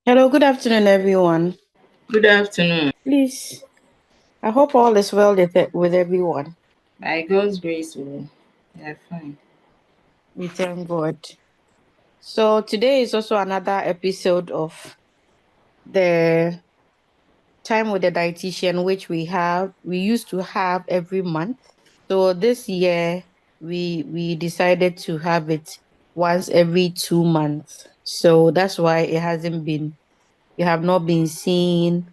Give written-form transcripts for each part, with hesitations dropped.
Hello, good afternoon, everyone. Good afternoon. Please, I hope all is well with everyone. By God's grace, we are fine. We thank God. So, today is also another episode of the Time with the Dietitian, which we used to have every month. So, this year, we decided to have it once every 2 months. So, that's why you have not been seeing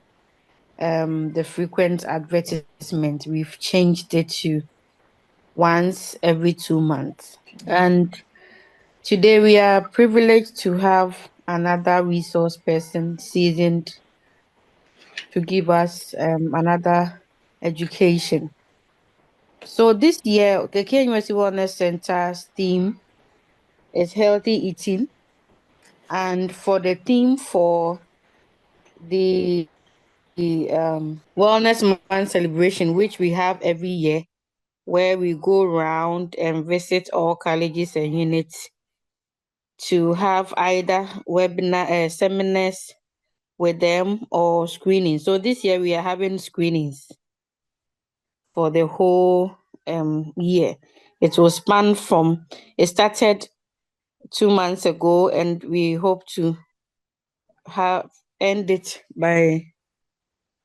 the frequent advertisement. We've changed it to once every 2 months. And today we are privileged to have another resource person seasoned to give us another education. So this year, the K University Wellness Center's theme is healthy eating. And for the theme for the Wellness Month celebration, which we have every year, where we go around and visit all colleges and units to have either seminars with them or screenings. So this year we are having screenings for the whole year. It will span from, it started 2 months ago, and we hope to have end it by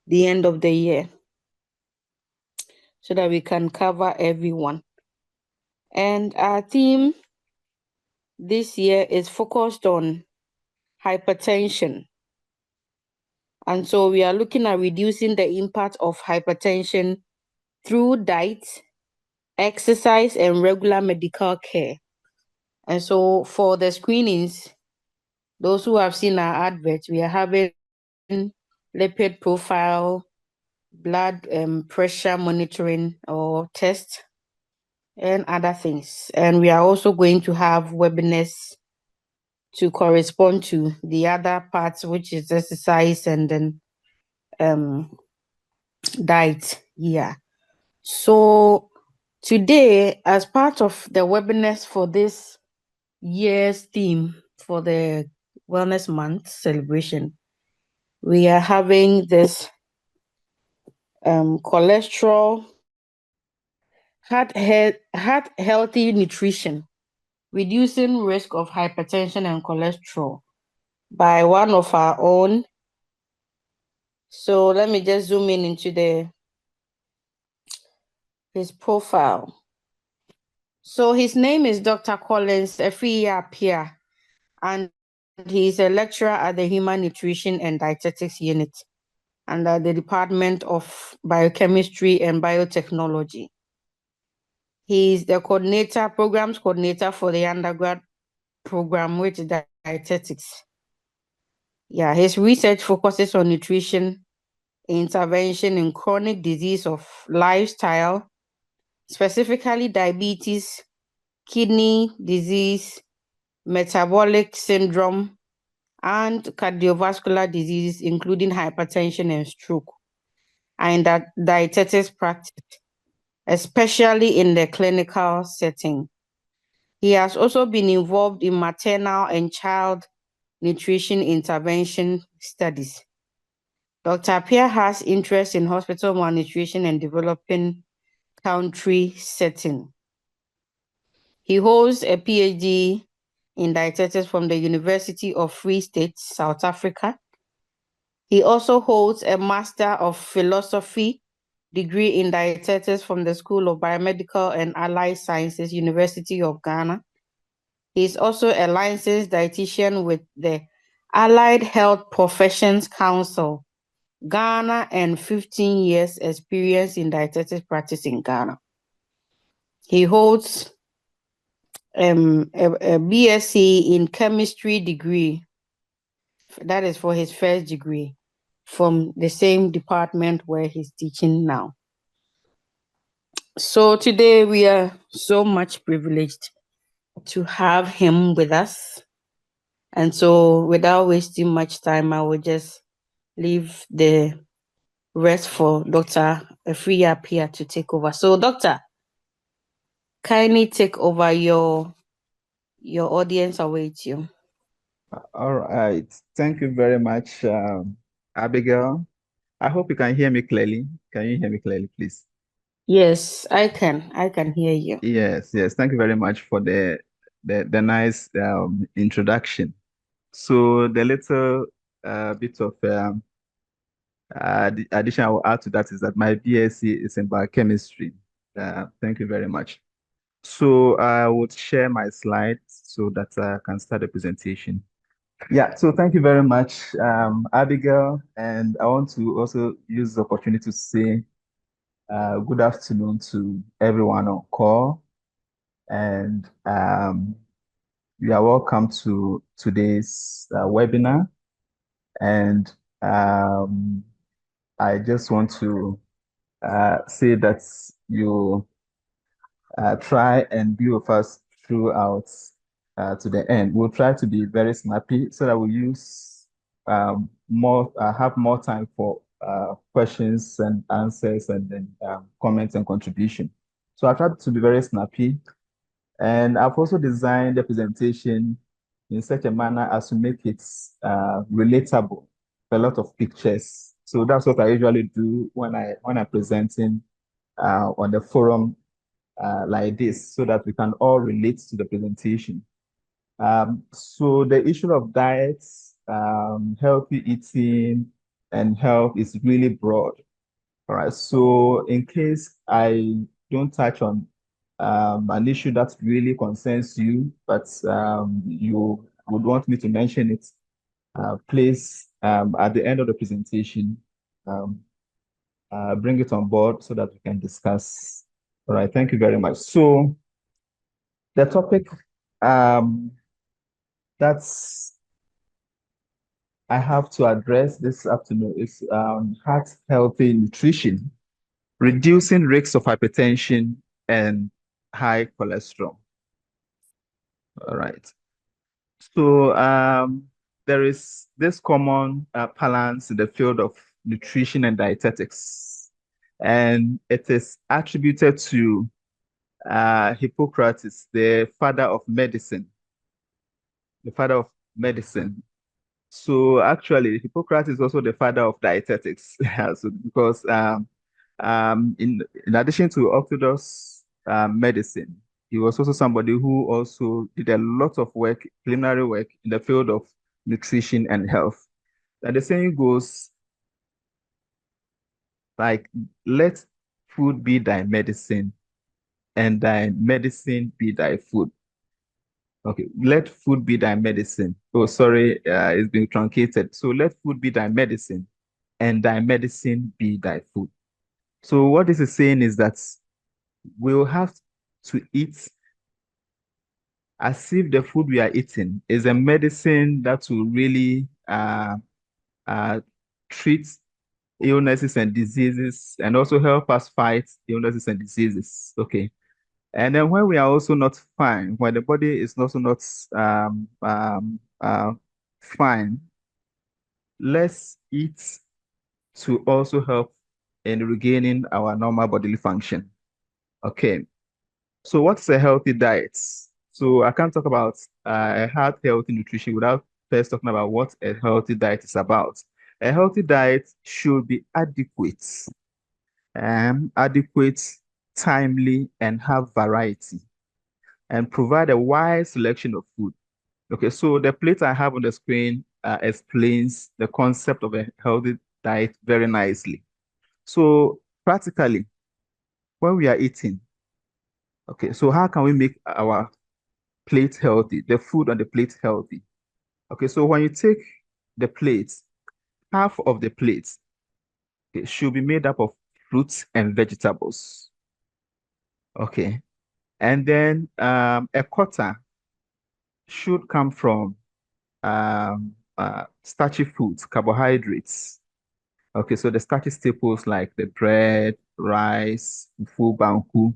the end of the year so that we can cover everyone. And our theme this year is focused on hypertension. And so we are looking at reducing the impact of hypertension through diet, exercise, and regular medical care. And so for the screenings, those who have seen our adverts, we are having lipid profile, blood pressure monitoring or test, and other things. And we are also going to have webinars to correspond to the other parts, which is exercise and then um, diet. Yeah. So today, as part of the webinars for this year's theme for the Wellness Month celebration, we are having this cholesterol, heart healthy nutrition, reducing risk of hypertension and cholesterol by one of our own. So let me just zoom in into his profile. So his name is Dr. Collins Efia, and he's a lecturer at the Human Nutrition and Dietetics Unit under the Department of Biochemistry and Biotechnology. He's the programs coordinator for the undergrad program with dietetics. Yeah, his research focuses on nutrition intervention in chronic disease of lifestyle, specifically diabetes, kidney disease, metabolic syndrome, and cardiovascular diseases, including hypertension and stroke, and that dietetics practice, especially in the clinical setting. He has also been involved in maternal and child nutrition intervention studies. Dr. Pierre has interest in hospital malnutrition and developing country setting. He holds a PhD in dietetics from the University of Free State, South Africa. He also holds a Master of Philosophy degree in dietetics from the School of Biomedical and Allied Sciences, University of Ghana. He is also a licensed dietitian with the Allied Health Professions Council, Ghana, and 15 years experience in dietetics practice in Ghana. He holds a BSc in chemistry degree. That is for his first degree from the same department where he's teaching now. So today we are so much privileged to have him with us. And so without wasting much time, I will just leave the rest for Dr. Efria Pia to take over. So Doctor, kindly take over your audience awaits you. All right. Thank you very much, Abigail. I hope you can hear me clearly. Can you hear me clearly, please? Yes, I can. I can hear you. Yes, yes. Thank you very much for the nice introduction. So the little bit of the addition I will add to that is that my BSc is in biochemistry. Thank you very much. So I would share my slides so that I can start the presentation. Yeah, so thank you very much, Abigail. And I want to also use the opportunity to say good afternoon to everyone on call. And you are welcome to today's webinar. And um, I just want to say that you try and be with us throughout to the end. We'll try to be very snappy so that we use have more time for questions and answers and then comments and contribution. So I tried to be very snappy, and I've also designed the presentation in such a manner as to make it relatable, a lot of pictures. So that's what I usually do when I'm presenting on the forum like this so that we can all relate to the presentation. So the issue of diets, healthy eating, and health is really broad. All right. So in case I don't touch on an issue that really concerns you, but you would want me to mention it, please, at the end of the presentation, um, bring it on board so that we can discuss. All right. Thank you very much. So the topic um, that's I have to address this afternoon is heart healthy nutrition, reducing risks of hypertension and high cholesterol. All right. So there is this common balance in the field of nutrition and dietetics, and it is attributed to Hippocrates, the father of medicine, the father of medicine. So actually, Hippocrates is also the father of dietetics. So because in addition to orthodox medicine, he was also somebody who also did a lot of work, preliminary work in the field of nutrition and health. And the saying goes like, let food be thy medicine and thy medicine be thy food. Okay, let food be thy medicine. Oh, sorry, it's been truncated. So let food be thy medicine and thy medicine be thy food. So what this is saying is that we'll have to eat as if the food we are eating is a medicine that will really uh, treat illnesses and diseases and also help us fight illnesses and diseases. Okay. And then when we are also not fine, when the body is also not fine, let's eat to also help in regaining our normal bodily function. Okay. So what's a healthy diet? So I can't talk about a healthy nutrition without first talking about what a healthy diet is about. A healthy diet should be adequate, timely, and have variety, and provide a wide selection of food. Okay, so the plate I have on the screen explains the concept of a healthy diet very nicely. So practically, when we are eating, okay, so how can we make our plate healthy, the food on the plate healthy? Okay, so when you take the plate, half of the plate, okay, should be made up of fruits and vegetables. Okay, and then a quarter should come from starchy foods, carbohydrates. Okay, so the starchy staples like the bread, rice, fufu, banku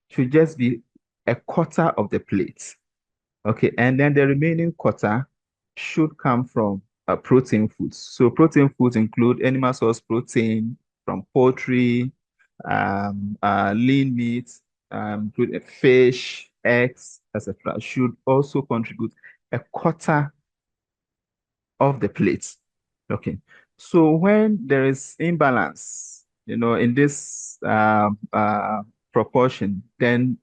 should just be a quarter of the plate. Okay, and then the remaining quarter should come from protein foods. So protein foods include animal source protein from poultry, lean meat, include fish, eggs, etc. Should also contribute a quarter of the plate. Okay. So when there is imbalance, in this proportion, then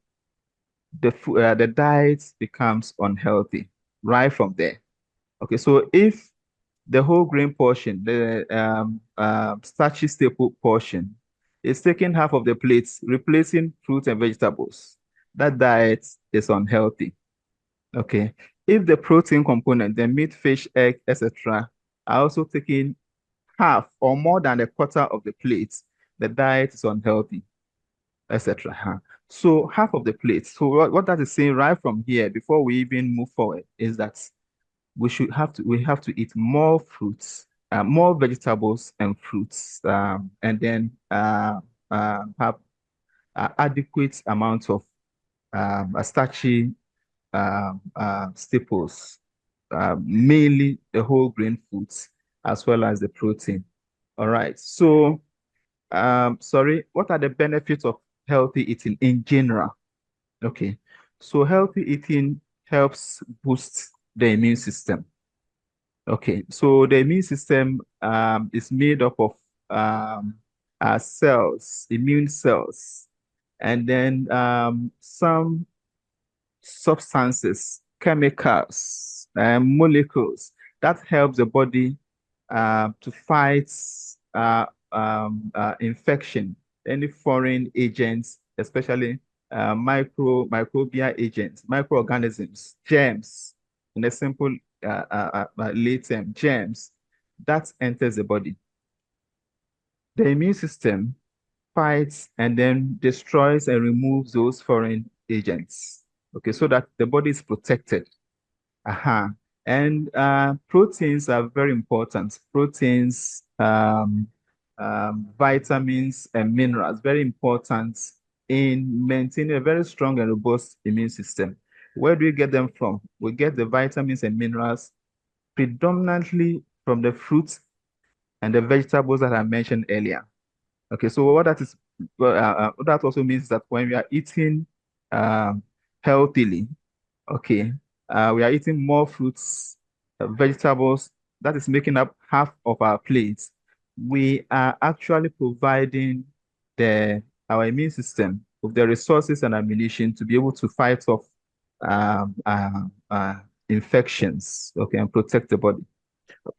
the diet becomes unhealthy right from there. Okay. So if the whole grain portion, the starchy staple portion, is taking half of the plates, replacing fruit and vegetables, that diet is unhealthy. Okay. If the protein component, the meat, fish, egg, etc., are also taking half or more than a quarter of the plate, the diet is unhealthy, etc. So half of the plate. So what that is saying right from here, before we even move forward, is that we have to eat more fruits, more vegetables and fruits, and then have adequate amount of starchy staples, mainly the whole grain foods as well as the protein. All right. So, sorry, what are the benefits of healthy eating in general? Okay. So, healthy eating helps boost the immune system. Okay. So, the immune system is made up of cells, immune cells, and then some substances, chemicals, and molecules that help the body to fight infection, any foreign agents, especially microbial agents, microorganisms, germs, in a simple lay term, germs that enters the body. The immune system fights and then destroys and removes those foreign agents. Okay, so that the body is protected. Aha. And proteins are very important. Proteins, vitamins, and minerals, very important in maintaining a very strong and robust immune system. Where do we get them from? We get the vitamins and minerals predominantly from the fruits and the vegetables that I mentioned earlier. Okay, so what that is, what that also means that when we are eating um, healthily, okay, we are eating more fruits, vegetables, that is making up half of our plates. We are actually providing our immune system with the resources and ammunition to be able to fight off um, uh, uh, infections, okay, and protect the body.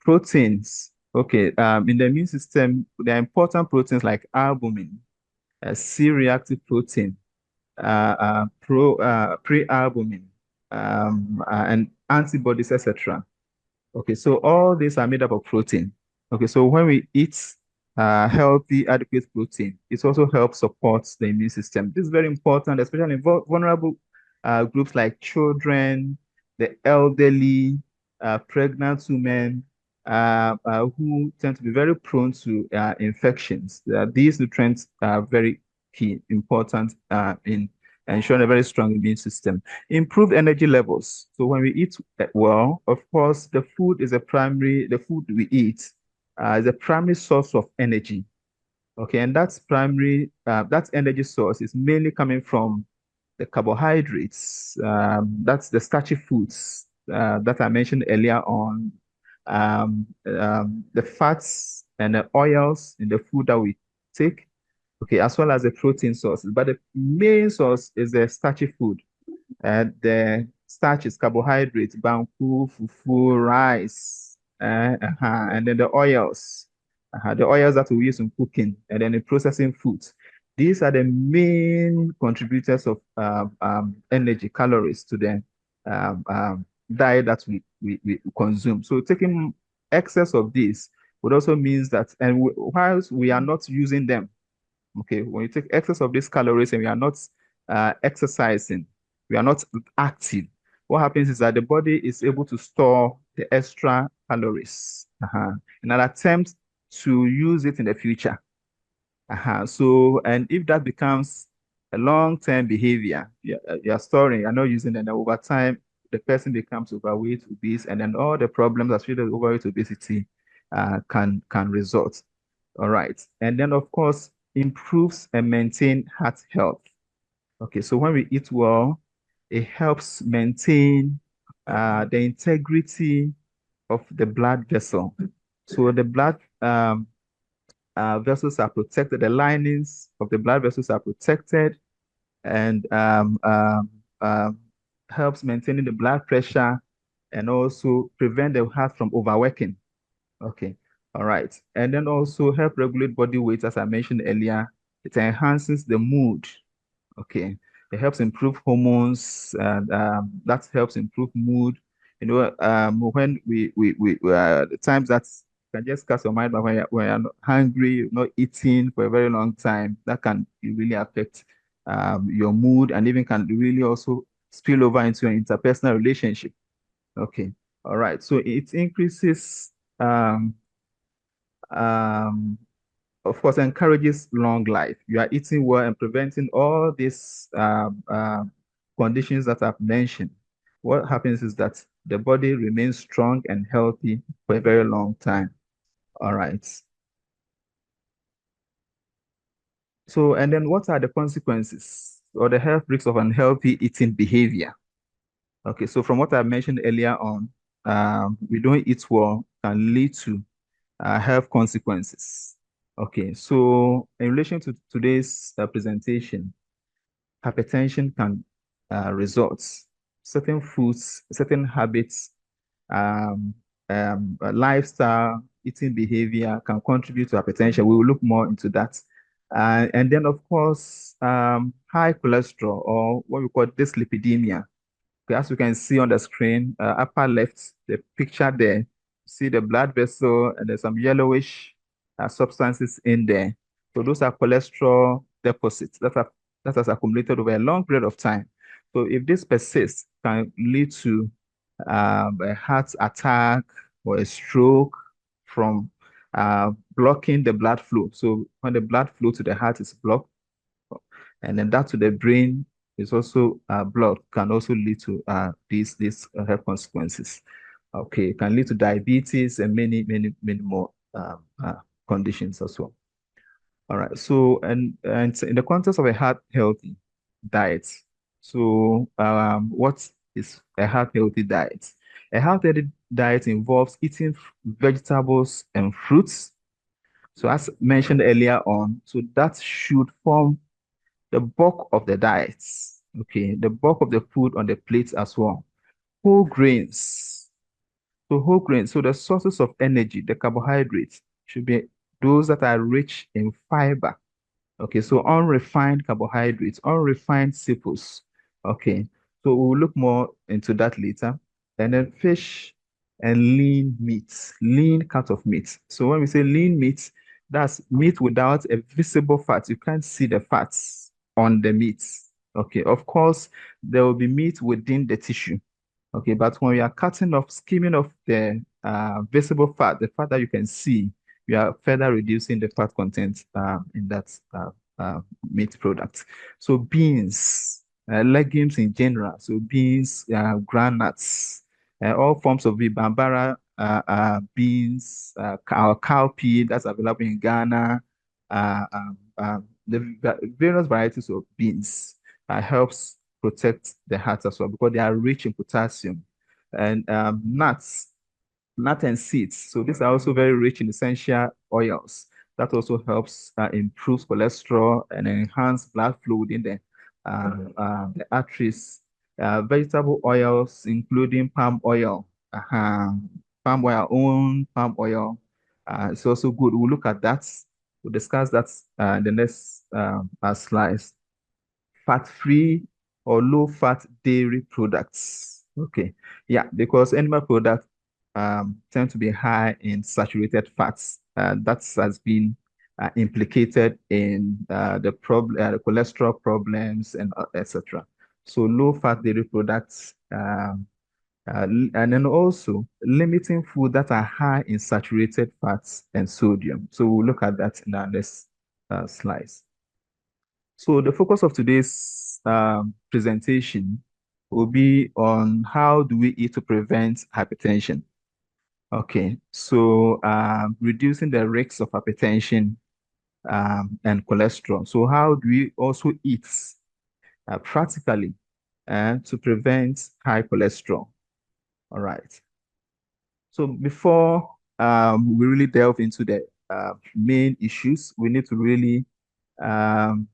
Proteins, okay, in the immune system, there are important proteins like albumin, C-reactive protein, pre-albumin, and antibodies, etc. Okay, so all these are made up of protein. Okay, so when we eat healthy, adequate protein, it also helps support the immune system. This is very important, especially in vulnerable groups like children, the elderly, pregnant women, who tend to be very prone to infections. These nutrients are very key, important in ensuring a very strong immune system. Improved energy levels. So when we eat well, of course, the food we eat is a primary source of energy. Okay, and that energy source is mainly coming from the carbohydrates. That's the starchy foods that I mentioned earlier on. The fats and the oils in the food that we take, okay, as well as the protein sources. But the main source is the starchy food. The starch is carbohydrates, banku, fufu, rice, and then the oils, the oils that we use in cooking, and then in processing foods. These are the main contributors of energy, calories to the diet that we consume. So taking excess of this would also means that, and whilst we are not using them, okay, when you take excess of these calories and we are not exercising, we are not active, what happens is that the body is able to store the extra calories in an attempt to use it in the future. So, and if that becomes a long-term behavior, you're storing, you're not using it, and over time, the person becomes overweight, obese, and then all the problems associated with overweight, obesity can result. All right. And then, of course, improves and maintain heart health. Okay, so when we eat well, it helps maintain the integrity of the blood vessel. So the blood vessels are protected, the linings of the blood vessels are protected, and helps maintaining the blood pressure and also prevent the heart from overworking. Okay, all right. And then also help regulate body weight, as I mentioned earlier. It enhances the mood. Okay, it helps improve hormones, and that helps improve mood. You know, when the times that can just cast your mind, but when you're not hungry, you're not eating for a very long time, that can really affect your mood, and even can really also spill over into your interpersonal relationship. Okay, all right. So it increases, um, um, of course, encourages long life. You are eating well and preventing all these conditions that I've mentioned. What happens is that the body remains strong and healthy for a very long time. All right. So, and then what are the consequences or the health risks of unhealthy eating behavior? Okay, so from what I mentioned earlier on, we don't eat well can lead to health consequences. Okay, so in relation to today's presentation, hypertension can result. Certain foods, certain habits, um, lifestyle, eating behavior can contribute to hypertension. We will look more into that. And then, of course, high cholesterol or what we call dyslipidemia. Okay, as you can see on the screen, upper left, the picture there, see the blood vessel and there's some yellowish substances in there. So those are cholesterol deposits that has accumulated over a long period of time. So if this persists, can lead to a heart attack or a stroke from blocking the blood flow. So when the blood flow to the heart is blocked, and then that to the brain is also blood can also lead to these health consequences. Okay, it can lead to diabetes and many more conditions as well. All right, so and in the context of a heart healthy diet, so what is a heart healthy diet? A heart healthy diet involves eating vegetables and fruits. So as mentioned earlier on, so that should form the bulk of the diets, okay, the bulk of the food on the plate as well. Whole grains. So whole grains, so the sources of energy, the carbohydrates, should be those that are rich in fiber. Okay, so unrefined carbohydrates, unrefined staples. Okay, so we'll look more into that later. And then fish and lean meats, lean cut of meat. So when we say lean meat, that's meat without a visible fat. You can't see the fats on the meat. Okay, of course, there will be meat within the tissue. Okay, but when we are cutting off, skimming off the visible fat, the fat that you can see, we are further reducing the fat content in that uh, meat product. So beans, legumes in general, so beans, groundnuts, all forms of bambara beans, cowpea that's available in Ghana, the various varieties of beans helps protect the heart as well because they are rich in potassium. And nuts and seeds. So these are also very rich in essential oils. That also helps improve cholesterol and enhance blood flow within the arteries. Vegetable oils, including palm oil, palm oil, own palm oil. It's also good. We'll look at that. We'll discuss that in the next slides. Fat-free or low-fat dairy products. Okay, yeah, because animal products tend to be high in saturated fats. That has been implicated in the cholesterol problems and etc. So low-fat dairy products, and then also limiting food that are high in saturated fats and sodium. So we'll look at that in our next slides. So the focus of today's presentation will be on how do we eat to prevent hypertension. Okay, so reducing the risks of hypertension and cholesterol. So how do we also eat practically to prevent high cholesterol? All right. So before we really delve into the main issues, we need to really um,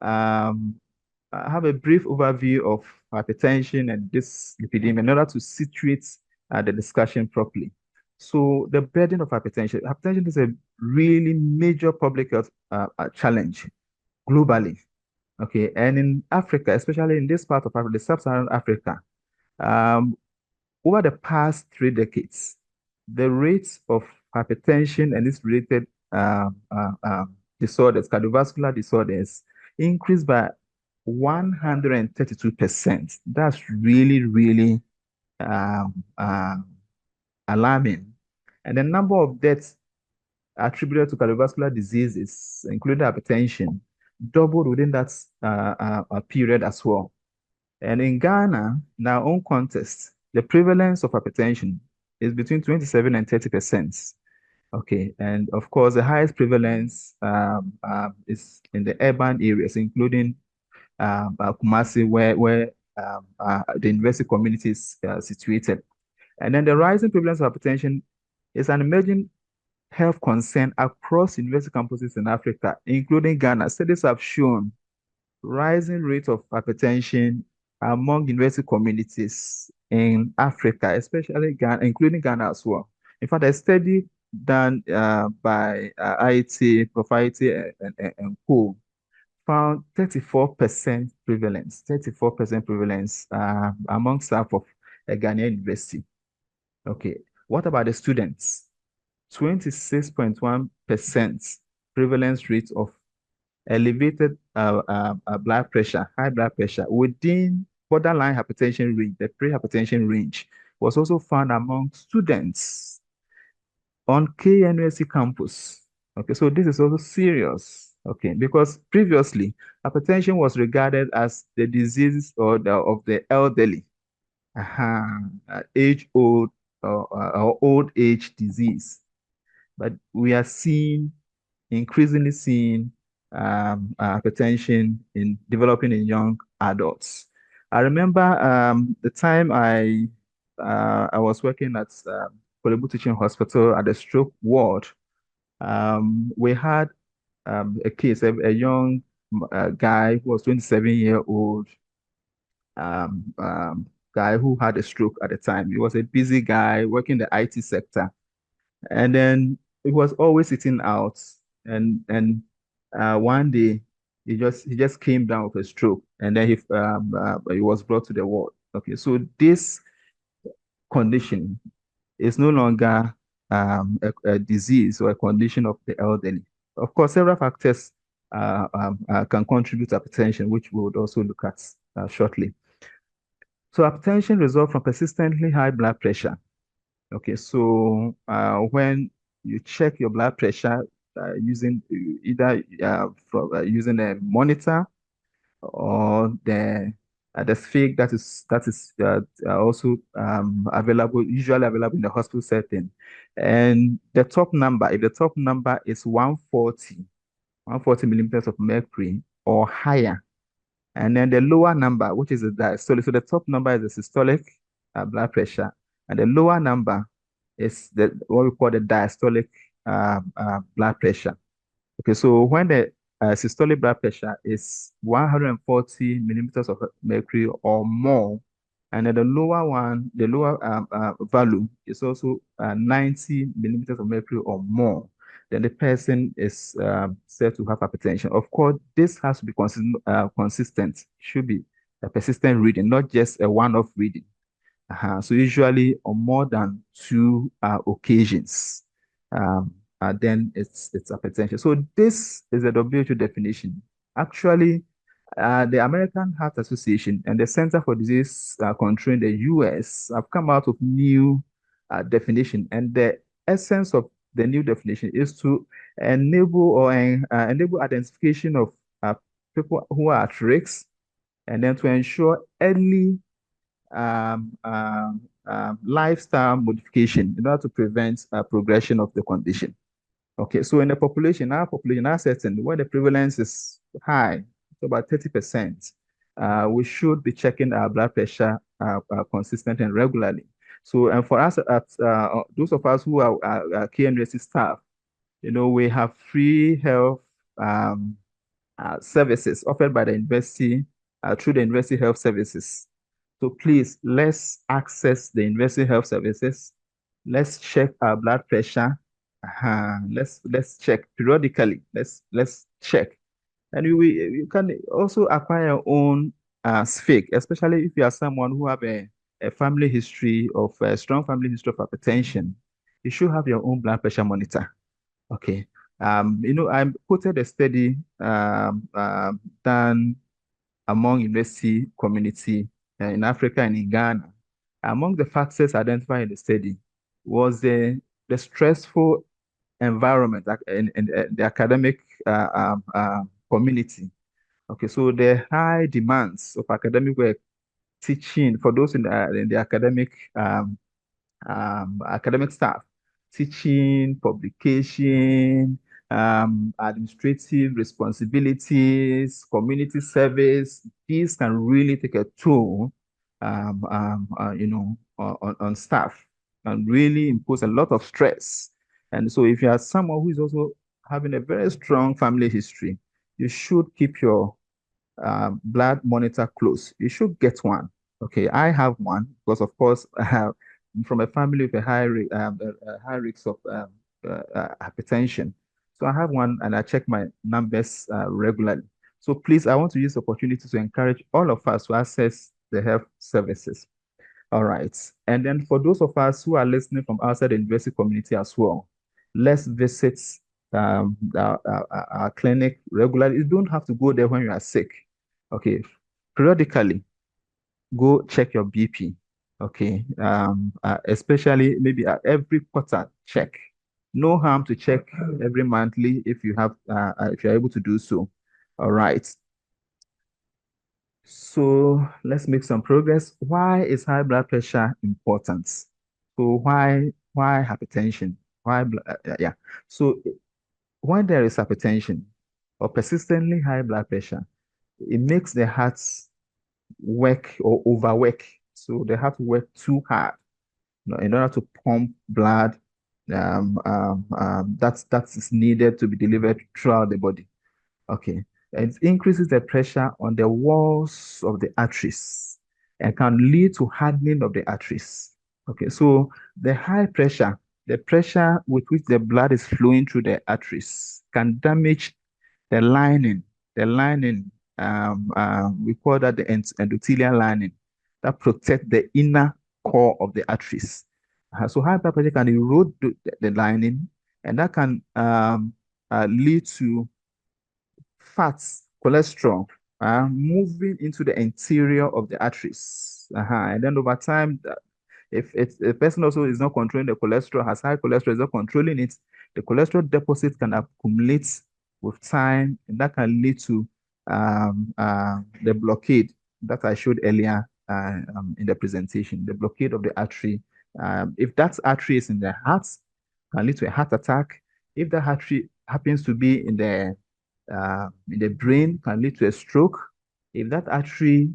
um, have a brief overview of hypertension and dyslipidemia in order to situate the discussion properly. So the burden of hypertension. Hypertension is a really major public health challenge globally. Okay, and in Africa, especially in this part of Africa, the sub-Saharan Africa, um, over the past 3 decades, the rates of hypertension and its related disorders, cardiovascular disorders, increased by 132%. That's really, really um, um, alarming. And the number of deaths attributed to cardiovascular diseases, including hypertension, doubled within that period as well. And in Ghana, in our own context, the prevalence of hypertension is between 27 and 30%. Okay, and of course, the highest prevalence is in the urban areas, including Kumasi, where the university community is situated. And then the rising prevalence of hypertension is an emerging health concern across university campuses in Africa, including Ghana. Studies have shown rising rate of hypertension among university communities in Africa, especially Ghana, including Ghana as well. In fact, a study done by IIT, Propriety, and Co found 34% prevalence, 34% prevalence among staff of a Ghanaian university. Okay, what about the students? 26.1% prevalence rate of elevated blood pressure, high blood pressure within borderline hypertension range, the pre-hypertension range, was also found among students on KNUST campus. Okay, so this is also serious. Okay, because previously hypertension was regarded as the disease of the elderly, age old or old age disease. But we are increasingly seeing hypertension in developing in young adults. I remember the time I was working at Kolebu Teaching Hospital at the stroke ward. We had a case, a young guy who was 27-year-old guy who had a stroke at the time. He was a busy guy working in the IT sector, and then he was always sitting out. And one day he just came down with a stroke, and then he was brought to the ward. Okay, so this condition is no longer a disease or a condition of the elderly. Of course, several factors can contribute to hypertension, which we would also look at shortly. So hypertension results from persistently high blood pressure. Okay, so when you check your blood pressure using either using a monitor or the fig that is also usually available in the hospital setting, and the top number, if the top number is 140 millimeters of mercury or higher, and then the lower number, which is the diastolic. So the top number is the systolic blood pressure, and the lower number is what we call the diastolic blood pressure. Okay, so when the systolic blood pressure is 140 millimeters of mercury or more, and then the lower one, the lower value is also 90 millimeters of mercury or more, then the person is said to have hypertension. Of course, this has to be consistent, should be a persistent reading, not just a one-off reading. So usually on more than two occasions, then it's hypertension. So this is the WHO definition. Actually, the American Heart Association and the Center for Disease Control in the US have come out with new definition, and the essence of the new definition is to enable identification of people who are at risk, and then to ensure early lifestyle modification in order to prevent progression of the condition. Okay, so in the population, our setting, where the prevalence is high, so about 30%, we should be checking our blood pressure consistently and regularly. So, and for us, at those of us who are KNUST staff, we have free health um, services offered by the university through the university health services. So please, let's access the university health services. Let's check our blood pressure. Let's check periodically. Let's check, and you can also acquire your own SFIC, especially if you are someone who have a family history of a strong family history of hypertension. You should have your own blood pressure monitor. Okay. I quoted a study done among university community in Africa and in Ghana. Among the factors identified in the study was the stressful environment in the academic community. Okay, so the high demands of academic work, teaching for those in the academic staff, teaching, publication, administrative responsibilities, community service. These can really take a toll, on staff and really impose a lot of stress. And so, if you are someone who is also having a very strong family history, you should keep your blood monitor close. You should get one. Okay, I have one because, of course, I'm from a family with a high risk of hypertension. So I have one, and I check my numbers regularly. So please, I want to use the opportunity to encourage all of us to access the health services. All right. And then for those of us who are listening from outside the university community as well, let's visit our clinic regularly. You don't have to go there when you are sick. Okay. Periodically, go check your BP. Okay. Especially maybe every quarter, check. No harm to check every monthly if if you're able to do so. All right. So let's make some progress. Why is high blood pressure important? So why hypertension? Yeah. So when there is hypertension or persistently high blood pressure, it makes the heart work or overwork. So the heart work too hard, in order to pump blood that is needed to be delivered throughout the body. Okay. It increases the pressure on the walls of the arteries and can lead to hardening of the arteries. Okay. So the pressure with which the blood is flowing through the arteries can damage the lining. The lining, we call that the endothelial lining that protect the inner core of the arteries. So high blood pressure can erode the lining, and that can lead to fats, cholesterol, moving into the interior of the arteries. And then over time, if a person also is not controlling the cholesterol, has high cholesterol, is not controlling it, the cholesterol deposit can accumulate with time, and that can lead to the blockade that I showed earlier in the presentation, the blockade of the artery. If that artery is in the heart, can lead to a heart attack. If the artery happens to be in the brain, can lead to a stroke. If that artery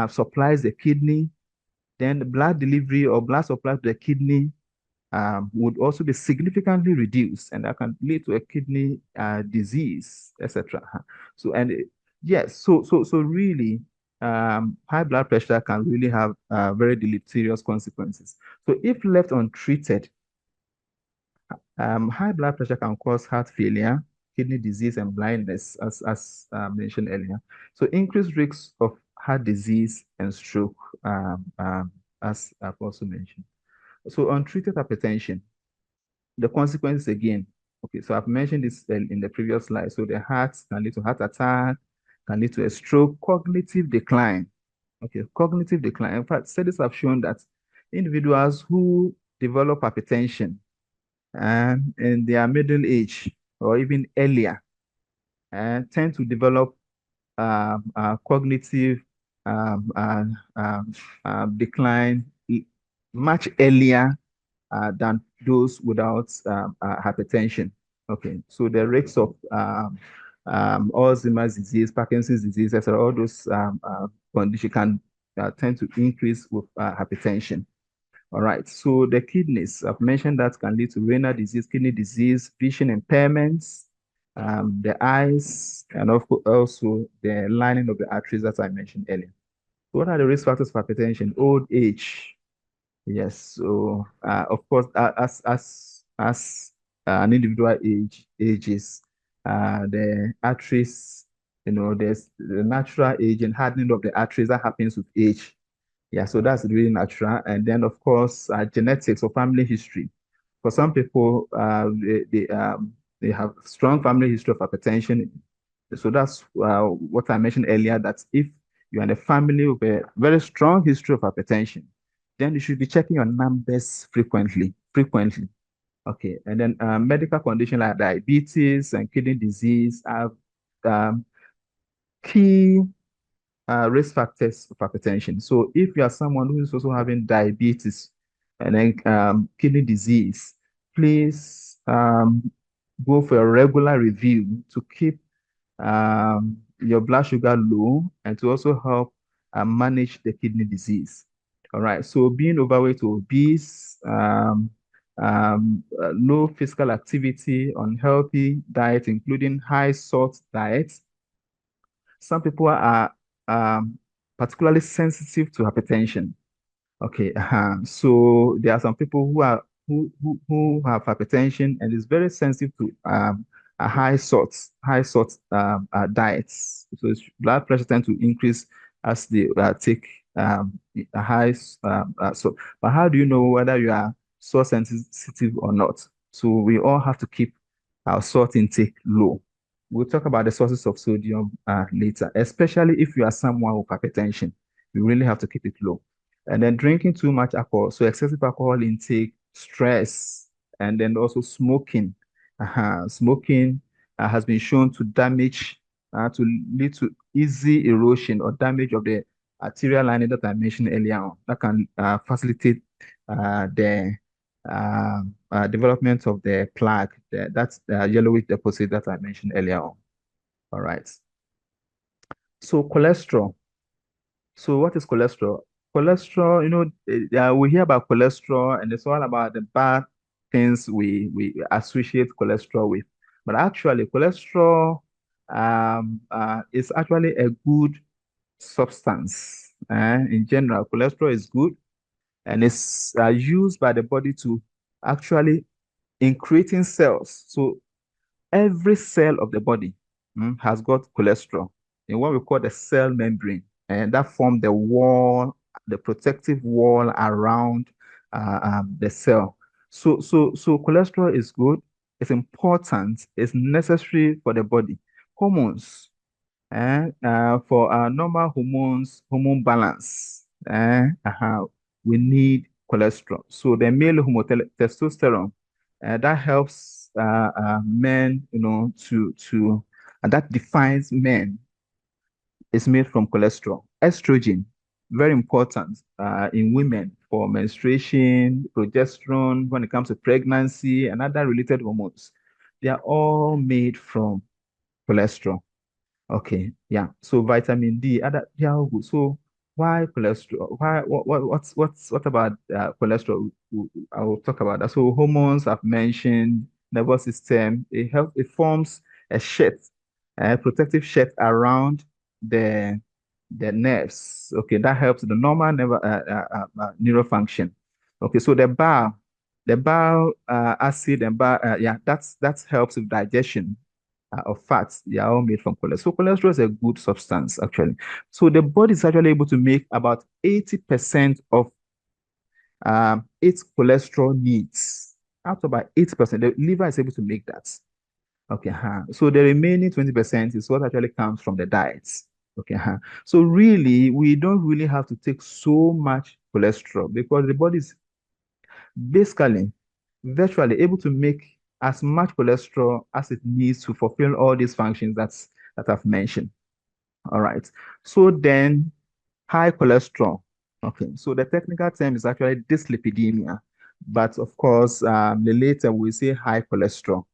supplies the kidney, then the blood delivery or blood supply to the kidney would also be significantly reduced, and that can lead to a kidney disease, etc. So, and yes, so really, high blood pressure can really have very deleterious consequences. So, if left untreated, high blood pressure can cause heart failure, kidney disease, and blindness, as mentioned earlier. So increased risks of heart disease and stroke, as I've also mentioned. So untreated hypertension, the consequences again. Okay, so I've mentioned this in the previous slide. So the heart can lead to heart attack, can lead to a stroke, cognitive decline. Okay, cognitive decline. In fact, studies have shown that individuals who develop hypertension and in their middle age or even earlier tend to develop cognitive decline much earlier than those without hypertension. Okay, so the risks of Alzheimer's disease, Parkinson's disease, etc., all those conditions can tend to increase with hypertension. All right. So the kidneys, I've mentioned that can lead to renal disease, kidney disease, vision impairments, the eyes, and also the lining of the arteries that I mentioned earlier. What are the risk factors for hypertension? Old age. Yes. So, of course, as an individual ages, the arteries, there's the natural age and hardening of the arteries that happens with age. Yeah, so that's really natural. And then, of course, genetics or family history. For some people, they have strong family history of hypertension. So that's what I mentioned earlier, that if you're in a family with a very strong history of hypertension, then you should be checking your numbers frequently. Frequently. Okay. And then medical condition like diabetes and kidney disease are um, key risk factors of hypertension. So if you are someone who is also having diabetes and then kidney disease, please go for a regular review to keep your blood sugar low and to also help manage the kidney disease. All right. So being overweight or obese, low physical activity, unhealthy diet, including high salt diets. Some people are particularly sensitive to hypertension. Okay, so there are some people who have hypertension and is very sensitive to a high salt diets. So blood pressure tends to increase as they take a high salt. But how do you know whether you are salt sensitive or not? So we all have to keep our salt intake low. We'll talk about the sources of sodium later, especially if you are someone with hypertension. You really have to keep it low. And then drinking too much alcohol, so excessive alcohol intake, stress, and then also smoking. Smoking has been shown to to lead to easy erosion or damage of the arterial lining that I mentioned earlier on. That can facilitate the development of the plaque, that's the yellowish deposit that I mentioned earlier on. All right. So cholesterol. So what is cholesterol? Cholesterol, we hear about cholesterol and it's all about the bad things we associate cholesterol with. But actually, cholesterol is actually a good substance. In general, cholesterol is good and it's used by the body to actually in creating cells. So every cell of the body has got cholesterol in what we call the cell membrane, and that form the wall, the protective wall around the cell. So cholesterol is good. It's important. It's necessary for the body. Hormones, for our normal hormone balance, we need cholesterol. So the male testosterone, that helps men, and that defines men, is made from cholesterol. Estrogen, very important in women for menstruation, progesterone, when it comes to pregnancy, and other related hormones. They are all made from cholesterol. Okay, yeah. So vitamin D, other they are all good. So why cholesterol? Why what about cholesterol? I will talk about that. So hormones I've mentioned, nervous system. It forms a sheath, a protective sheath around the the nerves. Okay, that helps the normal neural function. Okay, so the bile acid and bile, yeah, that helps with digestion of fats. They are all made from cholesterol. So cholesterol is a good substance, actually. So the body is actually able to make about 80% of its cholesterol needs. Up to about 80%. The liver is able to make that. Okay. So the remaining 20% is what actually comes from the diets. Okay. So really, we don't really have to take so much cholesterol because the body is basically virtually able to make as much cholesterol as it needs to fulfill all these functions that I've mentioned. All right. So then high cholesterol. Okay. So the technical term is actually dyslipidemia. But of course, the later we say high cholesterol.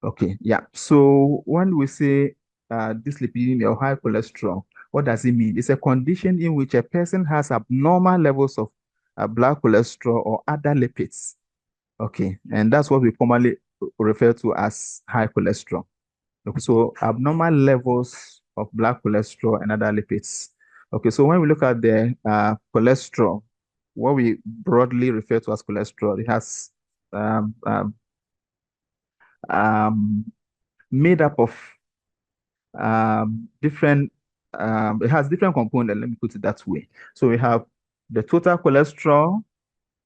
Okay. Yeah. So when we say dyslipidemia or high cholesterol, what does it mean? It's a condition in which a person has abnormal levels of blood cholesterol, or other lipids. Okay, and that's what we commonly refer to as high cholesterol. Okay, so abnormal levels of blood cholesterol and other lipids. Okay, so when we look at the cholesterol, what we broadly refer to as cholesterol, it has um, um, um, made up of different, it has different components, let me put it that way. So we have the total cholesterol,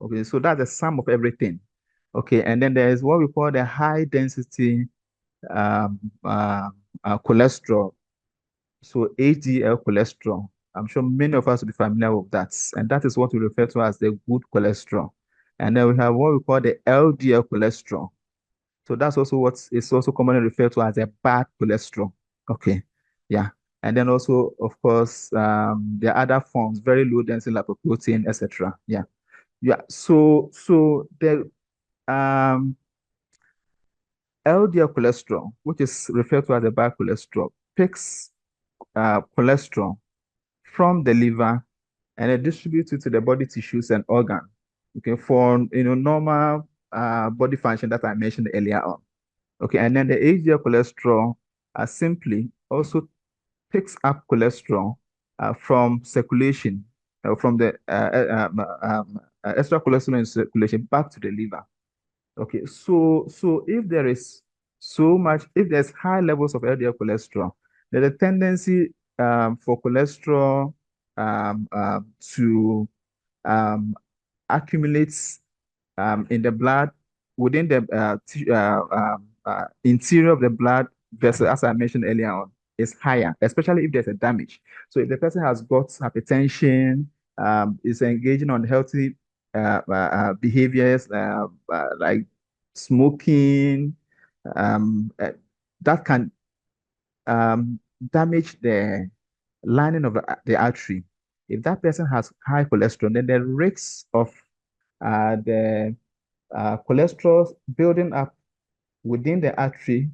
okay, so that's the sum of everything. Okay, and then there's what we call the high density um, uh, cholesterol. So HDL cholesterol. I'm sure many of us will be familiar with that. And that is what we refer to as the good cholesterol. And then we have what we call the LDL cholesterol. So that's also what is also commonly referred to as a bad cholesterol. Okay. Yeah. And then also, of course, there are other forms, very low density lipoprotein, etc. Yeah. Yeah. So the LDL cholesterol, which is referred to as a bad cholesterol, picks cholesterol from the liver and it distributes it to the body tissues and organ. Okay, for normal body function that I mentioned earlier on. Okay, and then the HDL cholesterol simply also picks up cholesterol from circulation, from the extra cholesterol in circulation back to the liver. Okay, so if there is if there's high levels of LDL cholesterol, there's a tendency for cholesterol to um, accumulate in the blood within the interior of the blood vessel, as I mentioned earlier on, is higher, especially if there's a damage. So if the person has got hypertension, is engaging on healthy behaviors like smoking, that can damage the lining of the artery. If that person has high cholesterol, then the risks of the cholesterol building up within the artery,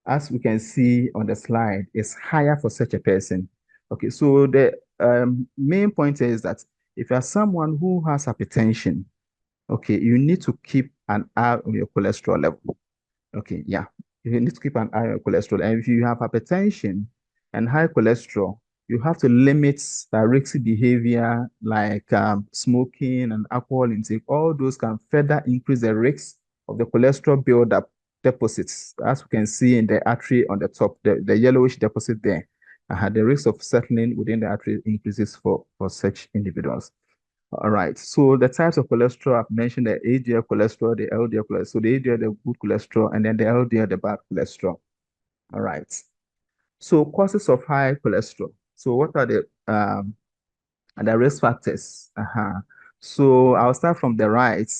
as we can see on the slide, is higher for such a person. Okay, so the main point is that if you are someone who has hypertension, okay, you need to keep an eye on your cholesterol level. Okay, yeah. You need to keep an eye on cholesterol. And if you have hypertension and high cholesterol, you have to limit risky behavior like smoking and alcohol intake. All those can further increase the risk of the cholesterol buildup deposits, as we can see in the artery on the top, the yellowish deposit there. The risk of settling within the artery increases for such individuals. All right. So the types of cholesterol I've mentioned, the HDL cholesterol, the LDL cholesterol. So the HDL, the good cholesterol, and then the LDL, the bad cholesterol. All right. So causes of high cholesterol. So what are the risk factors? So I'll start from the right.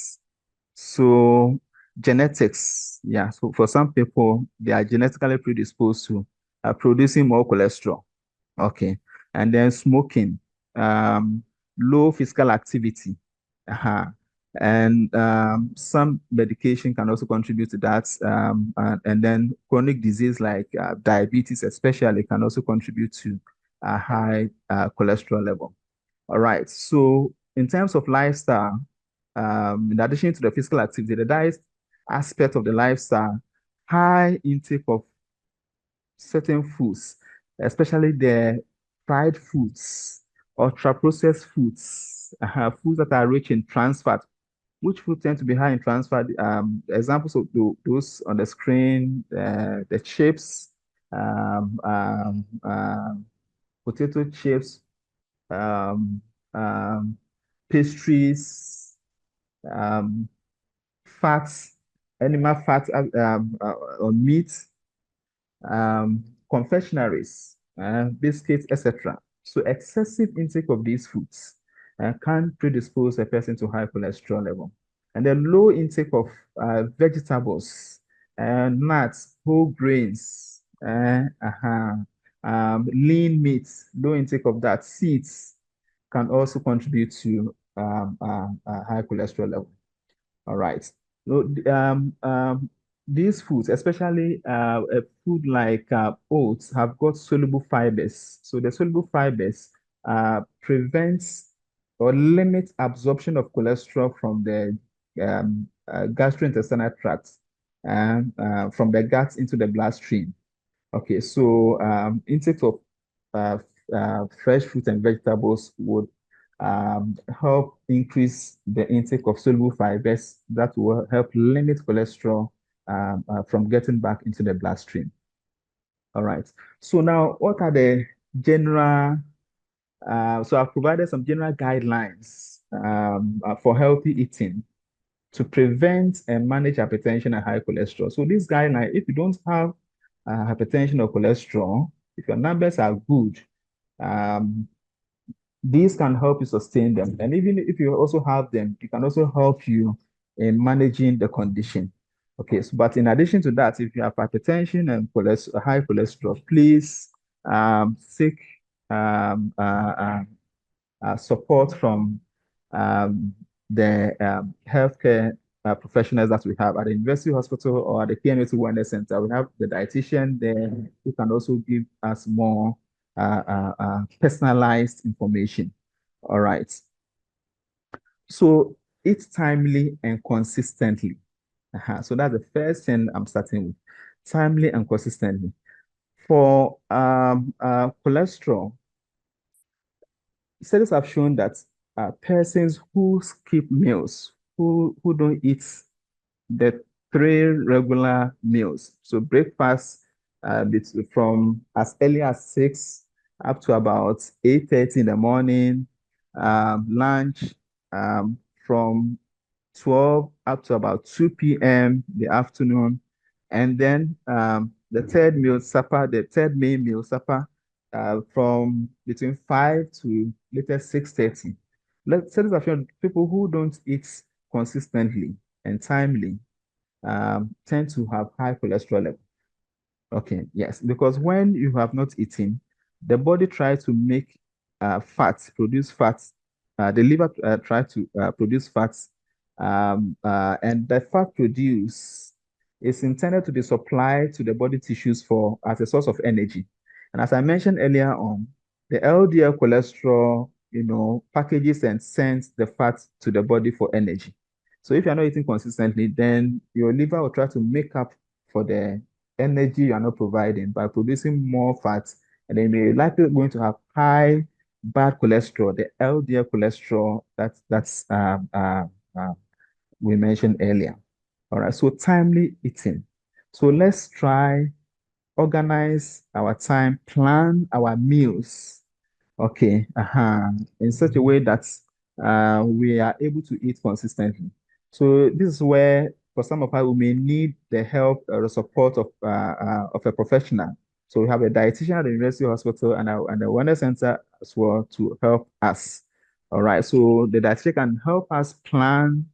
So genetics. Yeah. So for some people, they are genetically predisposed to producing more cholesterol. Okay. And then smoking, um, low physical activity. Uh-huh. And some medication can also contribute to that. And then chronic disease like diabetes, especially, can also contribute to a high cholesterol level. All right. So in terms of lifestyle, in addition to the physical activity, the diet aspect of the lifestyle, high intake of certain foods, especially the fried foods, ultra-processed foods, foods that are rich in trans fat. Which food tend to be high in trans fat? Examples of those on the screen, the chips, potato chips, um, um, pastries, um, fats, animal fats on meat, confectionaries, biscuits, etc. So excessive intake of these foods can predispose a person to high cholesterol level. And the low intake of vegetables, nuts, whole grains, lean meats, low intake of that, seeds can also contribute to high cholesterol level. All right. So, these foods, especially a food like oats, have got soluble fibers. So the soluble fibers prevents or limit absorption of cholesterol from the gastrointestinal tract and from the gut into the bloodstream. Okay, so intake of uh, fresh fruit and vegetables would help increase the intake of soluble fibers that will help limit cholesterol from getting back into the bloodstream. All right. So now, what are the general so I've provided some general guidelines for healthy eating to prevent and manage hypertension and high cholesterol. So this guideline, if you don't have hypertension or cholesterol, if your numbers are good, um, these can help you sustain them. And even if you also have them, it can also help you in managing the condition. Okay, so, but in addition to that, if you have hypertension and high cholesterol, please seek um, uh, uh, support from um, the healthcare professionals that we have at the University Hospital or at the KMT Wellness Center. We have the dietitian there who can also give us more personalized information. All right. So eat timely and consistently. So that's the first thing I'm starting with. Timely and consistently. For cholesterol, studies have shown that persons who skip meals, who don't eat the three regular meals, so breakfast from as early as 6 up to about 8:30 in the morning, lunch from 12 up to about 2 p.m. the afternoon. And then the third meal, supper, the third main meal, supper, from between 5 to later 6:30. Let's say this shown people who don't eat consistently and timely tend to have high cholesterol level. Okay, yes, because when you have not eaten, the body tries to make fats, produce fats. The liver try to produce fats, and the fat produced is intended to be supplied to the body tissues for as a source of energy. And as I mentioned earlier on, the LDL cholesterol, packages and sends the fat to the body for energy. So if you're not eating consistently, then your liver will try to make up for the energy you are not providing by producing more fats, and then you're likely going to have high bad cholesterol, the LDL cholesterol uh, we mentioned earlier. All right, so timely eating. So let's try organize our time, plan our meals. Okay, in such a way that we are able to eat consistently. So this is where, for some of us, we may need the help or the support of a professional. So we have a dietitian at the University Hospital and a wellness center as well to help us. All right, so the dietitian can help us plan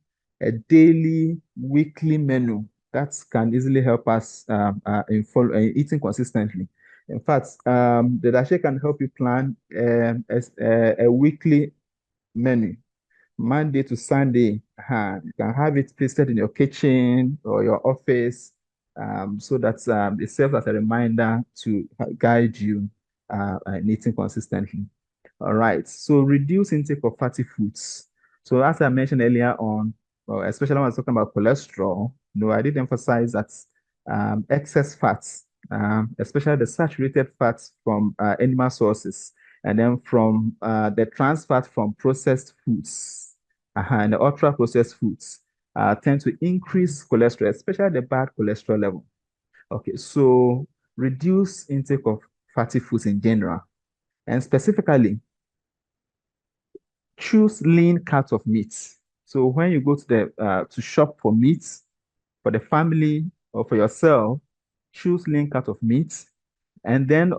a daily, weekly menu that can easily help us in eating consistently. In fact, the Dash can help you plan a weekly menu, Monday to Sunday. You can have it pasted in your kitchen or your office, so that it serves as a reminder to guide you in eating consistently. All right. So reduce intake of fatty foods. So as I mentioned earlier on, well, especially when I was talking about cholesterol, I did emphasize that excess fats, especially the saturated fats from animal sources, and then from the trans fat from processed foods, and the ultra processed foods, tend to increase cholesterol, especially the bad cholesterol level. Okay, so reduce intake of fatty foods in general, and specifically choose lean cuts of meat. So when you go to the to shop for meat for the family or for yourself, choose lean cut of meat, and then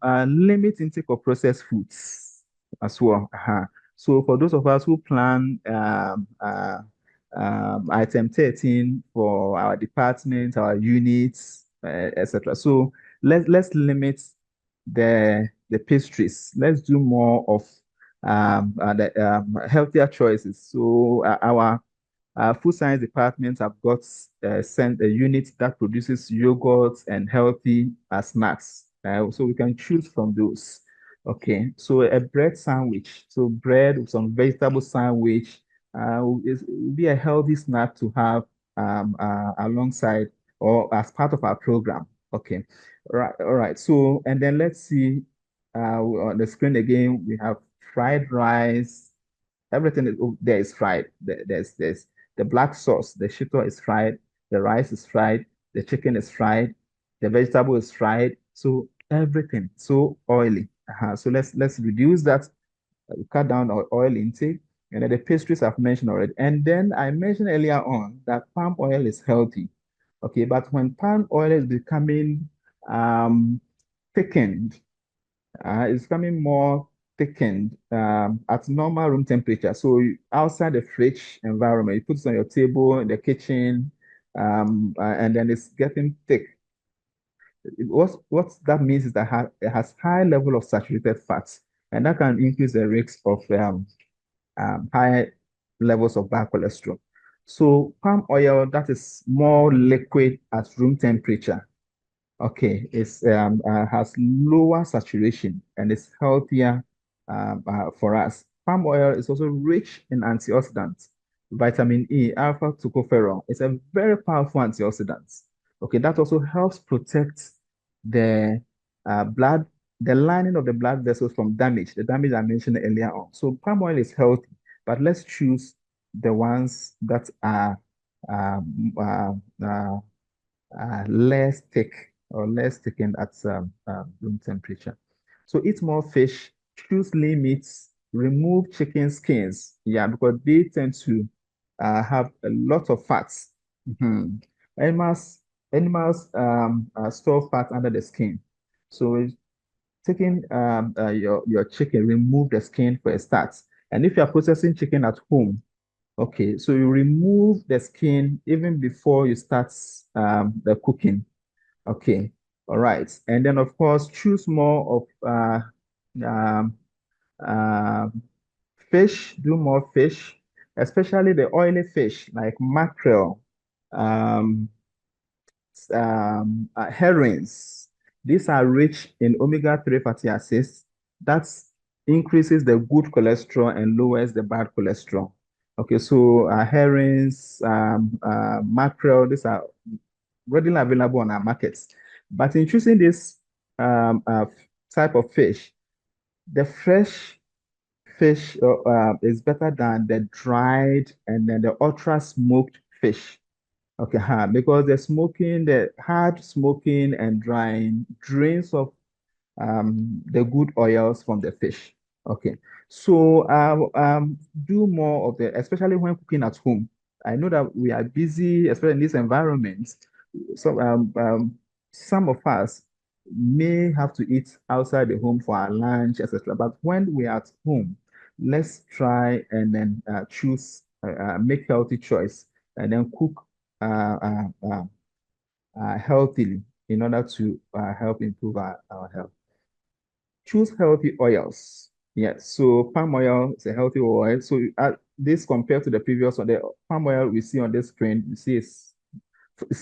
limit intake of processed foods as well. So for those of us who plan item 13 for our department, our units, etc. So let's limit the pastries. Let's do more of the healthier choices. So our food science departments have got sent a unit that produces yogurt and healthy snacks. So we can choose from those. Okay, so a bread sandwich. So bread with some vegetable sandwich will be a healthy snack to have alongside or as part of our program. Okay, all right. So and then let's see on the screen again. We have fried rice. Everything there is fried. There's the black sauce. The shito is fried. The rice is fried. The chicken is fried. The vegetable is fried. So everything so oily. So let's reduce that. Cut down our oil intake. And then the pastries I've mentioned already. And then I mentioned earlier on that palm oil is healthy. Okay, but when palm oil is becoming thickened, it's becoming more thickened at normal room temperature. So outside the fridge environment, you put it on your table in the kitchen, and then it's getting thick. What that means is that it has high level of saturated fats, and that can increase the risk of high levels of bad cholesterol. So palm oil that is more liquid at room temperature. Okay, it's has lower saturation and it's healthier for us. Palm oil is also rich in antioxidants, vitamin E, alpha tocopherol. It's a very powerful antioxidant. Okay, that also helps protect the blood, the lining of the blood vessels from damage, the damage I mentioned earlier on. So palm oil is healthy, but let's choose the ones that are um, uh, uh, less thick or less thickened at room temperature. So eat more fish, choose lean meats, remove chicken skins. Yeah, because they tend to have a lot of fats. Mhm. Animals, animals store fat under the skin. So taking your chicken, remove the skin for a start. And if you are processing chicken at home, okay, so you remove the skin even before you start the cooking. Okay, all right. And then, of course, choose more of um, uh, fish, do more fish, especially the oily fish like mackerel, um, herrings. These are rich in omega-3 fatty acids. That increases the good cholesterol and lowers the bad cholesterol. Okay, so herrings, mackerel, these are readily available on our markets. But in choosing this type of fish, the fresh fish is better than the dried and then the ultra smoked fish. Okay, because the smoking, the hard smoking and drying drains of the good oils from the fish. Okay, so do more of the, especially when cooking at home. I know that we are busy, especially in this environment. So some of us may have to eat outside the home for our lunch, etc. But when we are at home, let's try and then choose, make healthy choice, and then cook uh, uh, uh, healthily in order to help improve our health. Choose healthy oils. Yes, so palm oil is a healthy oil. So this compared to the previous one, the palm oil we see on this screen, you see it's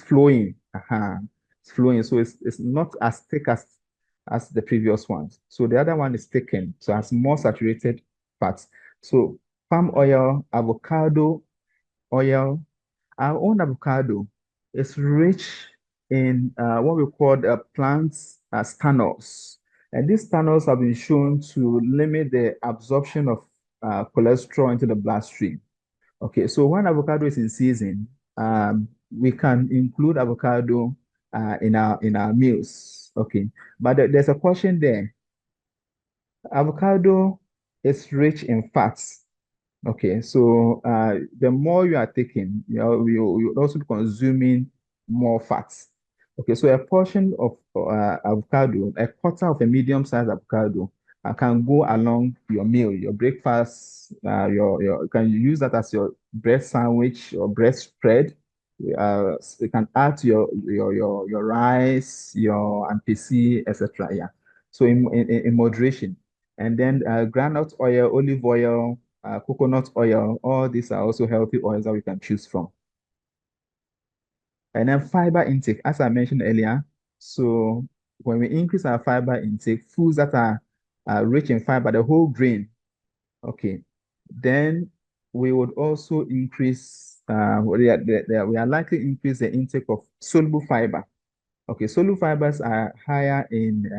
flowing. It's flowing. So it's not as thick as the previous ones. So the other one is thickened, so it has more saturated fats. So palm oil, avocado oil, our own avocado is rich in what we call plant stanols. And these stanols have been shown to limit the absorption of cholesterol into the bloodstream. Okay, so when avocado is in season, we can include avocado in our meals. Okay, but there's a question there. Avocado is rich in fats. Okay, so the more you are taking, you also be consuming more fats. Okay, so a portion of avocado, a quarter of a medium-sized avocado, can go along your meal, your breakfast, you can use that as your bread sandwich or bread spread. You can add to your rice, your NPC, etc. Yeah. So in moderation, and then groundnut oil, olive oil, coconut oil, all these are also healthy oils that we can choose from. And then fiber intake, as I mentioned earlier. So when we increase our fiber intake, foods that are rich in fiber, the whole grain. Okay, then we would also increase, we are likely increase the intake of soluble fiber. Okay, soluble fibers are higher in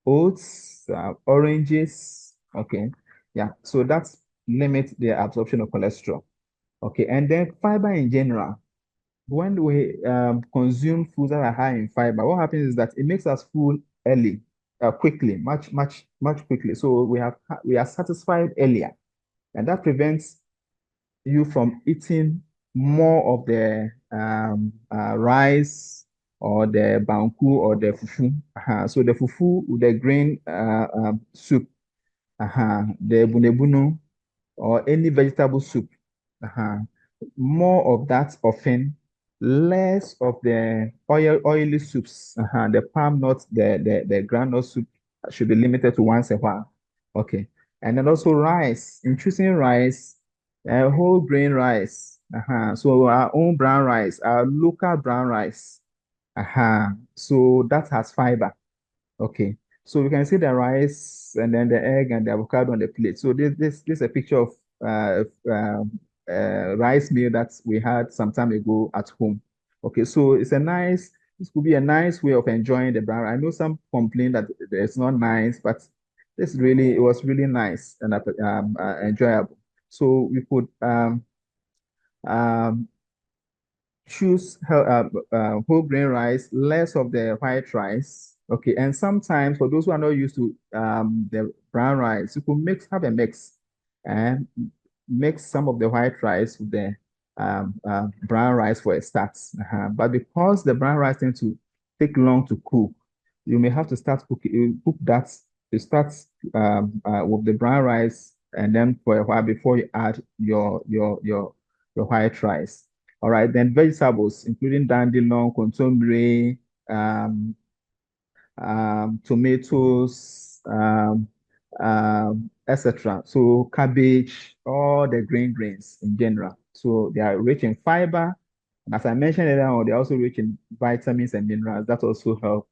oats, oranges. Okay, yeah, so that limits the absorption of cholesterol. Okay, and then fiber in general. When we consume foods that are high in fiber, what happens is that it makes us full early, quickly, much quickly. So we are satisfied earlier, and that prevents you from eating more of the rice or the banku or the fufu. So the fufu, the grain soup, the bunebunu, or any vegetable soup. Uh-huh. More of that often, less of the oily soups. The palm nuts, the groundnut soup should be limited to once a while. Okay. And then also rice, increasing rice, whole grain rice. So our own brown rice, our local brown rice. So that has fiber. Okay, so we can see the rice and then the egg and the avocado on the plate. So this is a picture of rice meal that we had some time ago at home. Okay, so this could be a nice way of enjoying the brown. I know some complain that it's not nice, but it was really nice and enjoyable. So we could um, choose whole grain rice, less of the white rice. Okay, and sometimes for those who are not used to the brown rice, you could have a mix and mix some of the white rice with the brown rice for a start. But because the brown rice tends to take long to cook, you may have to start cooking. You cook that. You start with the brown rice, and then for a while before you add your white rice. All right, then vegetables, including dandelion, contomere, um, tomatoes, etc. So cabbage, all the grains in general. So they are rich in fiber. And as I mentioned earlier on, they're also rich in vitamins and minerals that also help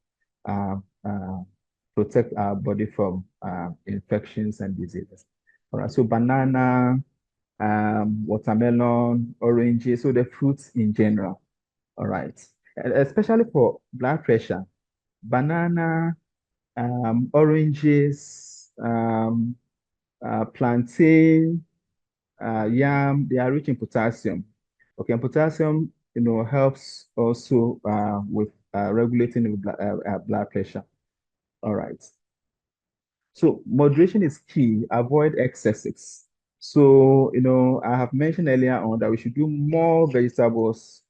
protect our body from infections and diseases. All right, so banana, watermelon, oranges, so the fruits in general. All right. Especially for blood pressure, banana, oranges, plantain, yam, they are rich in potassium. Okay, and potassium, helps also with regulating the blood pressure. All right. So moderation is key. Avoid excesses. So, I have mentioned earlier on that we should do more vegetables,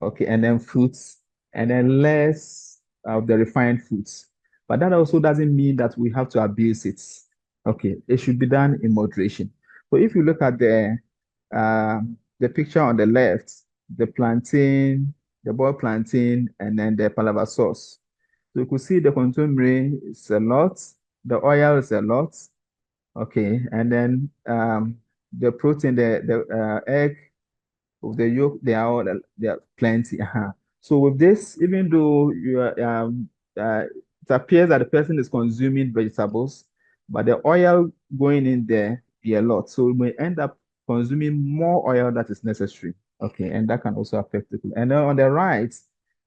okay, and then fruits, and then less of the refined foods. But that also doesn't mean that we have to abuse it. Okay, it should be done in moderation. So if you look at the picture on the left, the plantain, the boiled plantain, and then the palava sauce. So you could see the contumely is a lot, the oil is a lot, okay, and then the protein, the egg of the yolk, they are plenty. So with this, even though it appears that the person is consuming vegetables, but the oil going in there be a lot. So we may end up consuming more oil that is necessary. Okay, and that can also affect it. And then on the right,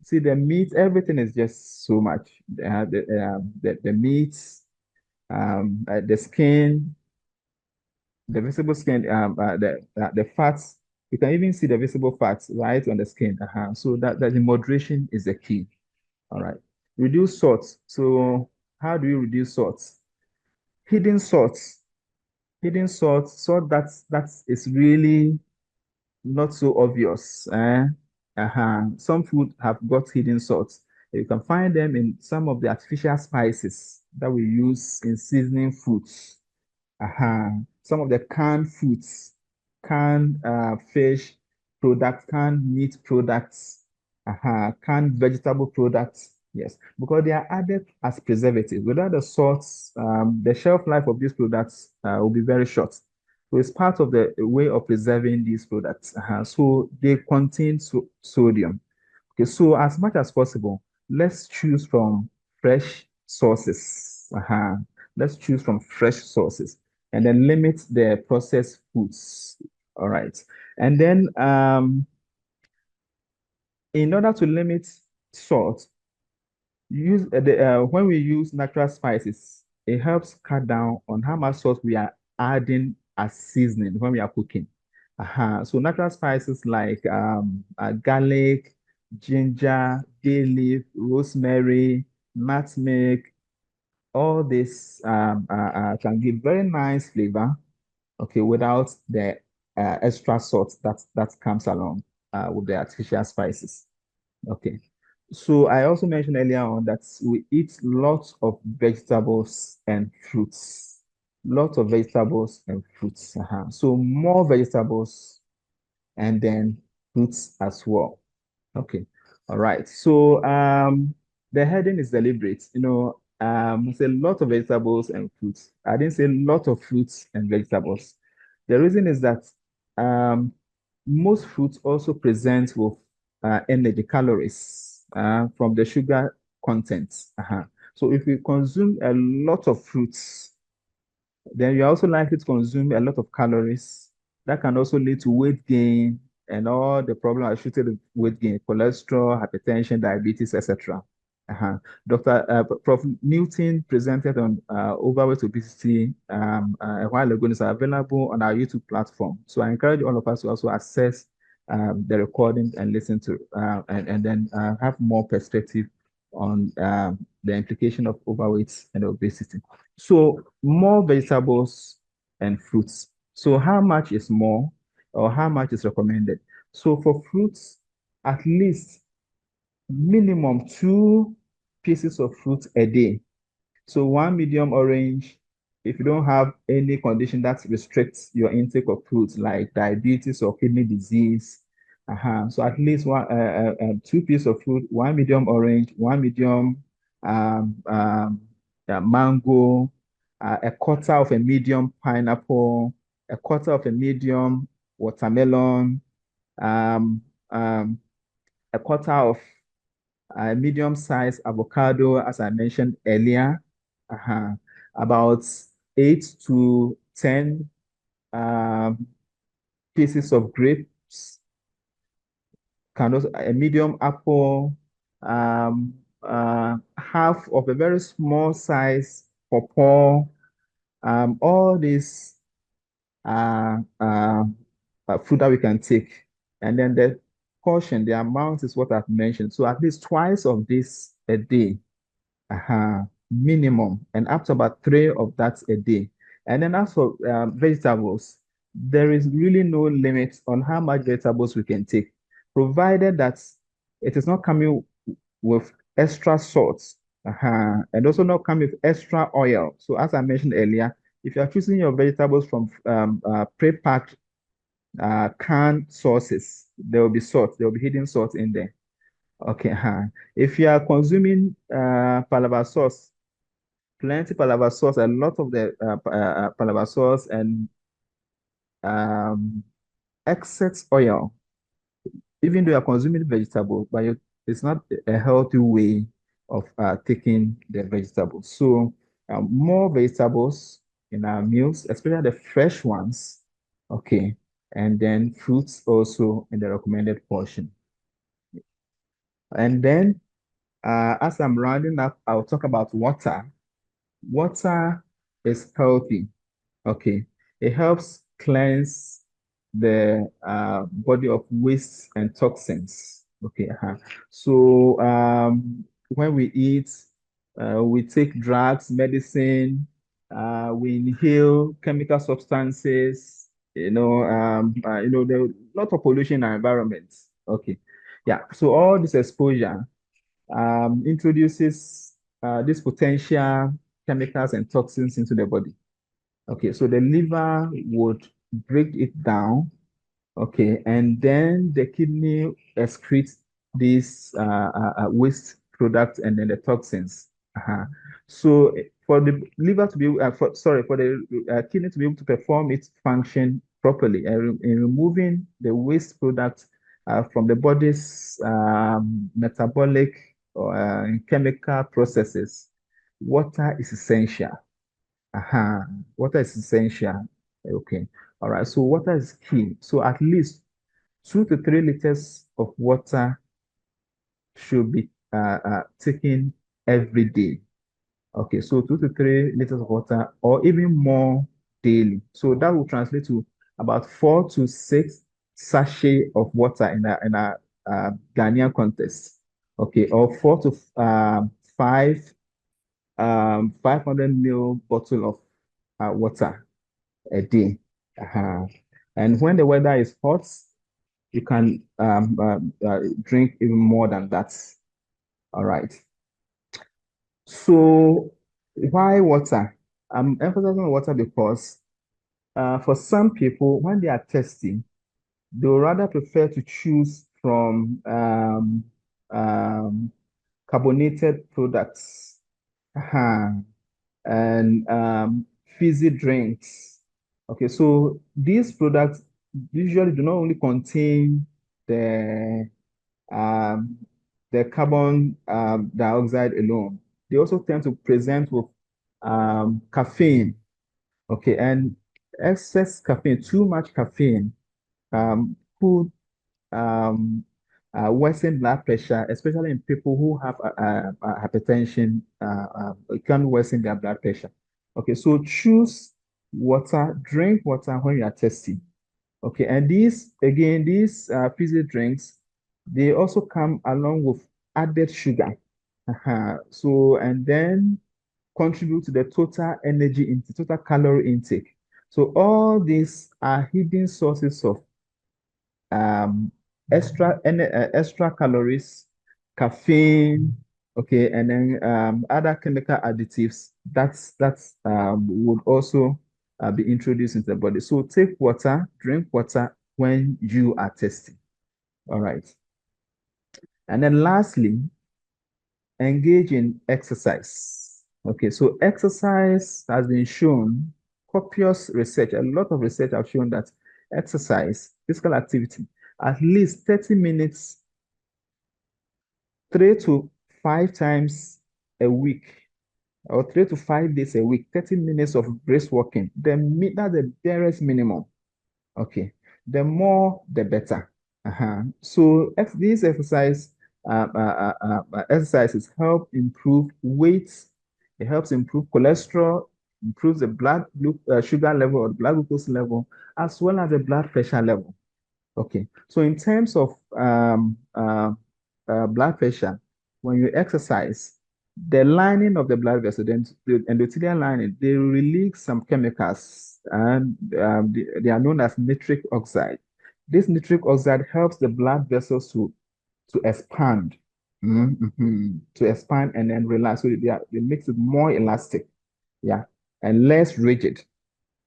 see the meat, everything is just so much. They have the meats, the skin, the visible skin, the fats. You can even see the visible fats right on the skin. So that the moderation is the key. All right. Reduce salt. So how do you reduce salt? Hidden salt. Hidden salt. Salt that is really not so obvious. Some food have got hidden salts. You can find them in some of the artificial spices that we use in seasoning foods. Some of the canned foods, canned fish products, canned meat products, canned vegetable products. Yes, because they are added as preservatives. Without the salts, the shelf life of these products will be very short. So it's part of the way of preserving these products. So they contain sodium. Okay, so as much as possible, let's choose from fresh sources. foods. Let's choose from fresh sources and then limit the processed foods. All right. And then in order to limit salt, when we use natural spices, it helps cut down on how much salt we are adding as seasoning when we are cooking. So natural spices like garlic, ginger, bay leaf, rosemary, nutmeg, all this can give very nice flavor, okay, without the extra salt that comes along with the artificial spices. Okay. So I also mentioned earlier on that we eat lots of vegetables and fruits. Lots of vegetables and fruits. So more vegetables and then fruits as well. Okay. All right. So the heading is deliberate. It's a lot of vegetables and fruits. I didn't say a lot of fruits and vegetables. The reason is that most fruits also present with energy calories from the sugar content. So if you consume a lot of fruits, then you're also likely to consume a lot of calories. That can also lead to weight gain and all the problems associated with weight gain, cholesterol, hypertension, diabetes, etc. Prof. Newton presented on overweight obesity a while ago. It's available on our YouTube platform. So I encourage all of us to also access the recording and listen to and then have more perspective on the implication of overweight and obesity. So more vegetables and fruits. So how much is more or how much is recommended? So for fruits, at least minimum 2 pieces of fruit a day. So one medium orange, if you don't have any condition that restricts your intake of fruits like diabetes or kidney disease, so at least 2 pieces of fruit, one medium orange, one medium mango, a quarter of a medium pineapple, a quarter of a medium watermelon, um, um, a quarter of a medium-sized avocado, as I mentioned earlier, about 8 to 10 um, pieces of grapes, kind of a medium apple, half of a very small size pawpaw. All these food that we can take. And then the portion, the amount is what I've mentioned. So at least twice of this a day, minimum, and up to about 3 of that a day. And then as for vegetables, there is really no limit on how much vegetables we can take, provided that it is not coming with extra salt, and also not coming with extra oil. So as I mentioned earlier, if you are choosing your vegetables from pre-packed canned sources, there will be salt, there will be hidden salt in there. Okay, if you are consuming palaver sauce, plenty palaver sauce, a lot of the palaver sauce and um, excess oil, even though you're consuming vegetables, but it's not a healthy way of taking the vegetables. So more vegetables in our meals, especially the fresh ones, okay, and then fruits also in the recommended portion. And then as I'm rounding up, I'll talk about water. Water is healthy. Okay, it helps cleanse the body of waste and toxins. Okay, so when we eat, we take drugs, medicine, we inhale chemical substances. There's a lot of pollution in our environment. Okay, yeah. So all this exposure introduces these potential chemicals and toxins into the body. Okay, so the liver would break it down, okay, and then the kidney excretes these waste products and then the toxins. So for the liver to be, for the kidney to be able to perform its function properly and in removing the waste products from the body's metabolic or chemical processes, water is essential. Water is essential. Okay. All right. So water is key. So at least 2 to 3 liters of water should be taken every day. Okay, so 2 to 3 liters of water or even more daily. So that will translate to about 4 to 6 sachet of water in a Ghanaian context. Okay, or 500 ml bottle of water a day. And when the weather is hot, you can drink even more than that. All right. So why water? I'm emphasizing on water because for some people, when they are testing, they would rather prefer to choose from carbonated products and fizzy drinks. Okay, so these products usually do not only contain the um, the carbon dioxide alone. They also tend to present with caffeine. Okay, and excess caffeine, too much caffeine, could um, worsen blood pressure, especially in people who have hypertension. It can worsen their blood pressure. Okay, so choose water, drink water when you are thirsty. Okay, and these fizzy drinks, they also come along with added sugar. So, and then contribute to the total energy intake, total calorie intake. So all these are hidden sources of um, extra calories, caffeine, okay, and then other chemical additives that would also be introduced into the body. So take water, drink water when you are thirsty. All right. And then lastly, engage in exercise. Okay, so exercise has been shown, copious research, a lot of research have shown that exercise, physical activity, at least 30 minutes, 3 to 5 times a week, or 3 to 5 days a week, 30 minutes of brisk walking, that's the barest minimum. Okay, the more the better. So these exercises help improve weight. It helps improve cholesterol, improves the sugar level or blood glucose level, as well as the blood pressure level. Okay, so in terms of blood pressure, when you exercise, the lining of the blood vessel, the endothelial lining, they release some chemicals, and they are known as nitric oxide. This nitric oxide helps the blood vessels to expand, to expand and then relax. So they makes it more elastic, yeah, and less rigid.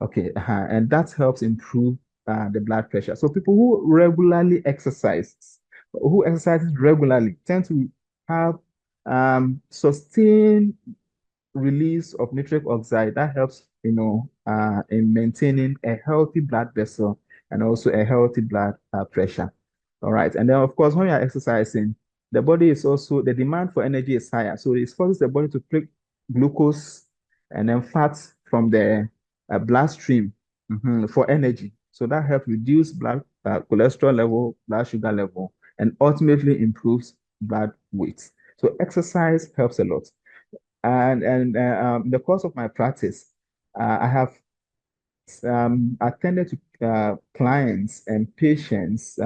Okay, and that helps improve the blood pressure. So people who exercises regularly, tend to have sustained release of nitric oxide that helps, in maintaining a healthy blood vessel and also a healthy blood pressure. All right, and then of course, when you are exercising, the demand for energy is higher, so it forces the body to take glucose and then fats from the bloodstream for energy. So that helps reduce blood cholesterol level, blood sugar level, and ultimately improves blood weight. So exercise helps a lot. And in the course of my practice, I have attended to clients and patients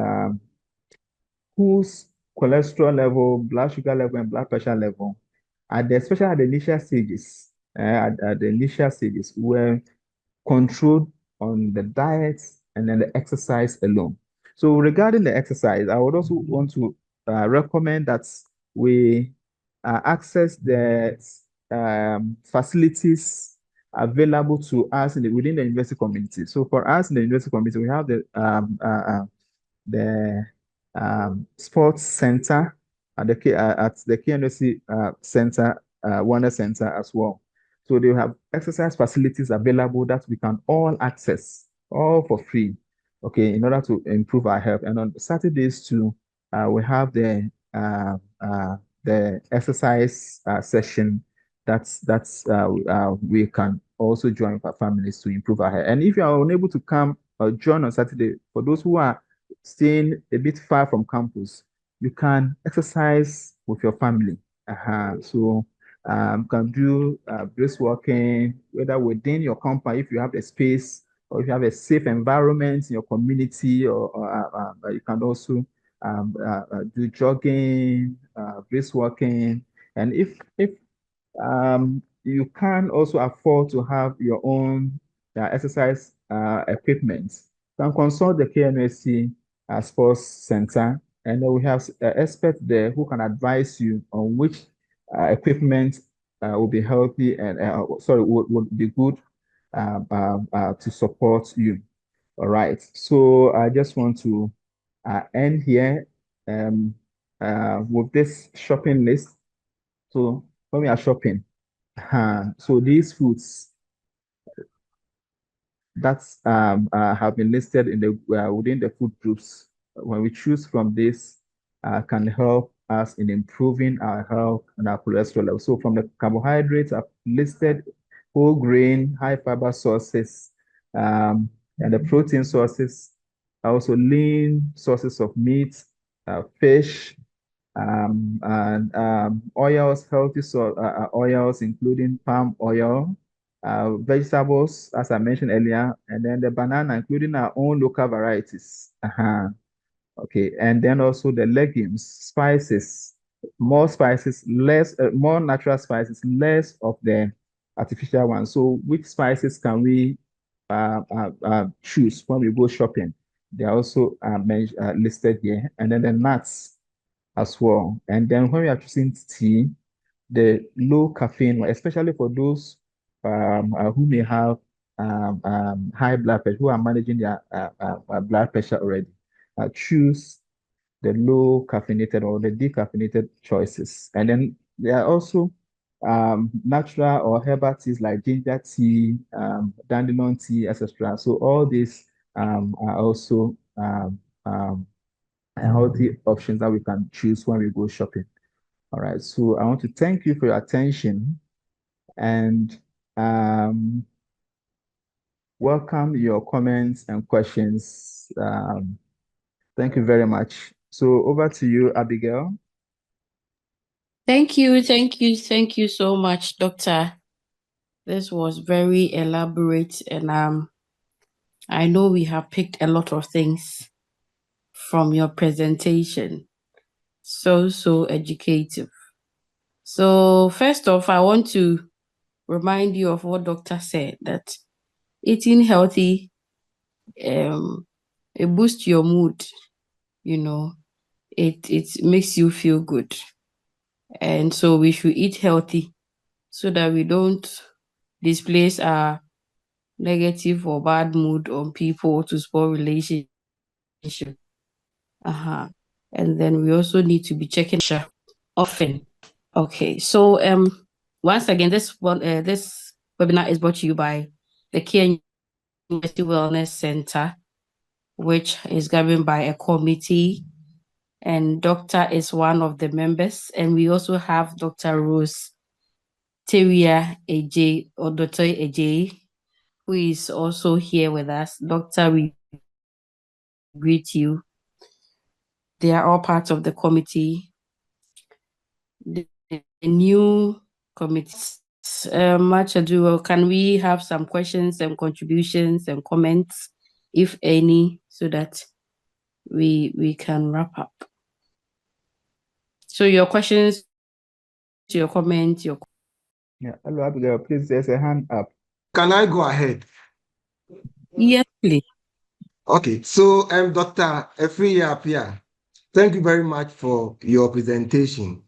whose cholesterol level, blood sugar level, and blood pressure level, especially at the initial stages, at the initial stages, were controlled on the diet and then the exercise alone. So regarding the exercise, I would also want to recommend that we access the facilities available to us within the university community. So for us in the university community, we have the sports center at the KNOC center, Wellness Center as well. So they have exercise facilities available that we can all access, all for free, okay, in order to improve our health. And on Saturdays too, we have the exercise session we can also join with our families to improve our health. And if you are unable to come or join on Saturday, for those who are staying a bit far from campus, you can exercise with your family. So can do brisk walking, whether within your compound, if you have the space, or if you have a safe environment in your community, or you can also do jogging, brisk walking. And if you can also afford to have your own exercise equipment, you can consult the KNSC Sports Center, and then we have experts there who can advise you on which equipment will be healthy and would be good to support you. All right. So I just want to end here with this shopping list. So when we are shopping, so these foods that have been listed in the within the food groups, when we choose from this, can help us in improving our health and our cholesterol level. So from the carbohydrates, I've listed whole grain, high fiber sources, and the protein sources, also lean sources of meat, fish, and oils, healthy oils, including palm oil, vegetables, as I mentioned earlier, and then the banana, including our own local varieties. Okay, and then also the legumes, spices, more spices, less, more natural spices, less of the artificial ones. So, which spices can we choose when we go shopping? They are also listed here, and then the nuts as well. And then when we are choosing tea, the low caffeine one, especially for those who may have high blood pressure, who are managing their blood pressure already, choose the low caffeinated or the decaffeinated choices. And then there are also natural or herbal teas like ginger tea, dandelion tea, etc. So all these are also healthy options that we can choose when we go shopping. All right. So I want to thank you for your attention and welcome your comments and questions. Thank you very much. So over to you, Abigail. Thank you so much, Doctor. This was very elaborate, and I know we have picked a lot of things from your presentation. So educative. So first off, I want to remind you of what Doctor said, that eating healthy it boosts your mood, it makes you feel good. And so we should eat healthy so that we don't displace our negative or bad mood on people to spoil relationship. And then we also need to be checking often. Okay, so once again, this webinar is brought to you by the Care University Wellness Center, which is governed by a committee, and Doctor is one of the members, and we also have Dr. Rose Teria AJ or Dr. AJ, who is also here with us. Doctor, we greet you. They are all part of the committee. The new committee. Much ado, can we have some questions and contributions and comments, if any, so that we can wrap up? So your questions, your comments, your... Yeah, hello, Abigail. Please, there's a hand up. Can I go ahead? Yes, please. Okay, so Dr. Efriya Apia, thank you very much for your presentation.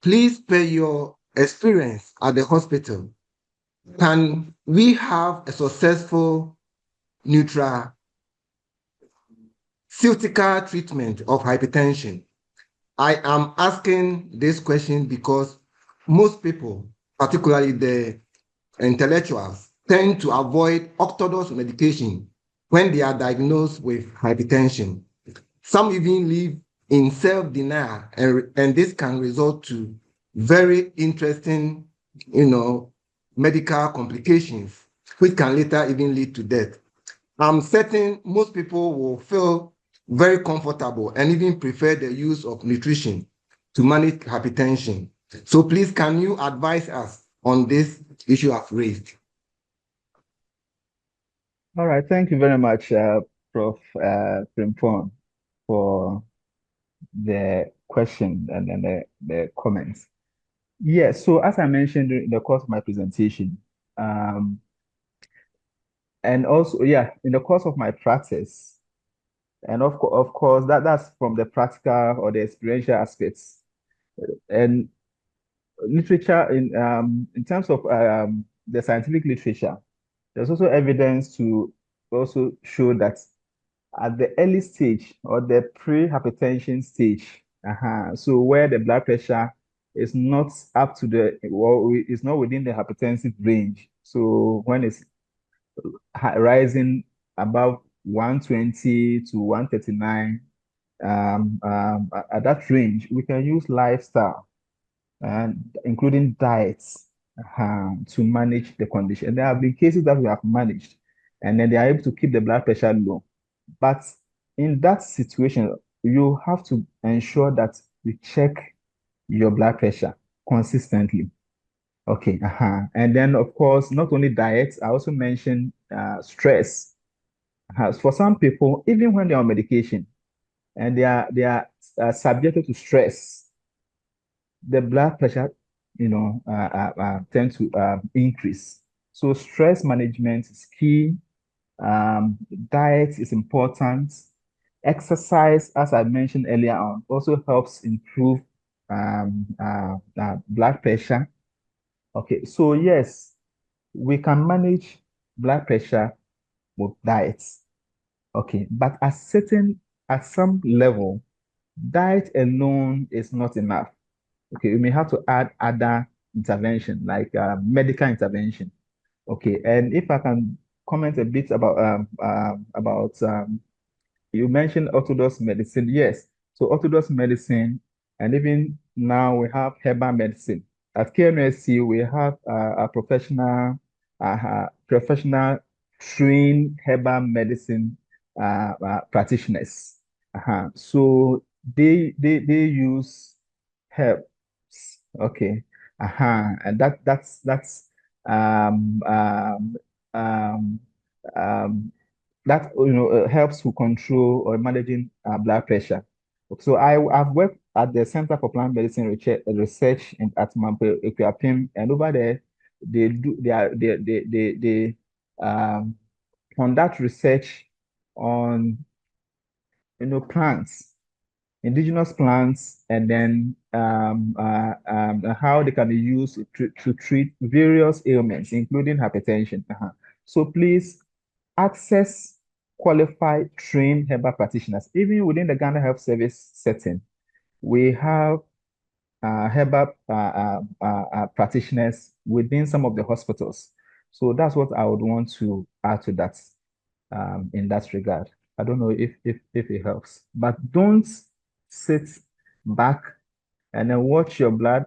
Please, per your experience at the hospital, can we have a successful nutraceutical treatment of hypertension? I am asking this question because most people, particularly the intellectuals, tend to avoid orthodox medication when they are diagnosed with hypertension. Some even live in self-denial, and this can result to very interesting medical complications, which can later even lead to death. I'm certain most people will feel very comfortable and even prefer the use of nutrition to manage hypertension. So please, can you advise us on this issue I've raised? All right, thank you very much, Prof. Frimpong, for the question and then the comments. Yes, so as I mentioned in the course of my presentation, and also, yeah, in the course of my practice, and of course, that's from the practical or the experiential aspects. And literature in terms of the scientific literature, there's also evidence to also show that at the early stage or the pre-hypertension stage, so where the blood pressure is not up to is not within the hypertensive range. So when it's rising above 120 to 139, at that range, we can use lifestyle and including diets to manage the condition. And there have been cases that we have managed, and then they are able to keep the blood pressure low. But in that situation, you have to ensure that you check your blood pressure consistently. Okay, and then of course, not only diet, I also mentioned stress. For some people, even when they're on medication and they are subjected to stress, the blood pressure, tend to increase. So stress management is key. Diet is important. Exercise, as I mentioned earlier on, also helps improve blood pressure. Okay, so yes, we can manage blood pressure with diets. Okay, but at some level, diet alone is not enough. Okay, we may have to add other intervention like medical intervention. Okay, and if I can comment a bit about you mentioned orthodox medicine. Yes, so orthodox medicine, and even now we have herbal medicine. At KMSC, we have a professional trained herbal medicine practitioners. So they use herbs. Okay. And that's um um um um that helps to control or managing blood pressure. So I've worked at the Center for Plant Medicine Research at Mampo Equiapim, and over there they do they conduct research on plants, indigenous plants, and then how they can be used to treat various ailments, including hypertension. So please access qualified trained herbal practitioners. Even within the Ghana Health Service setting, we have herbal practitioners within some of the hospitals. So that's what I would want to add to that in that regard. I don't know if it helps, but don't sit back and then watch your blood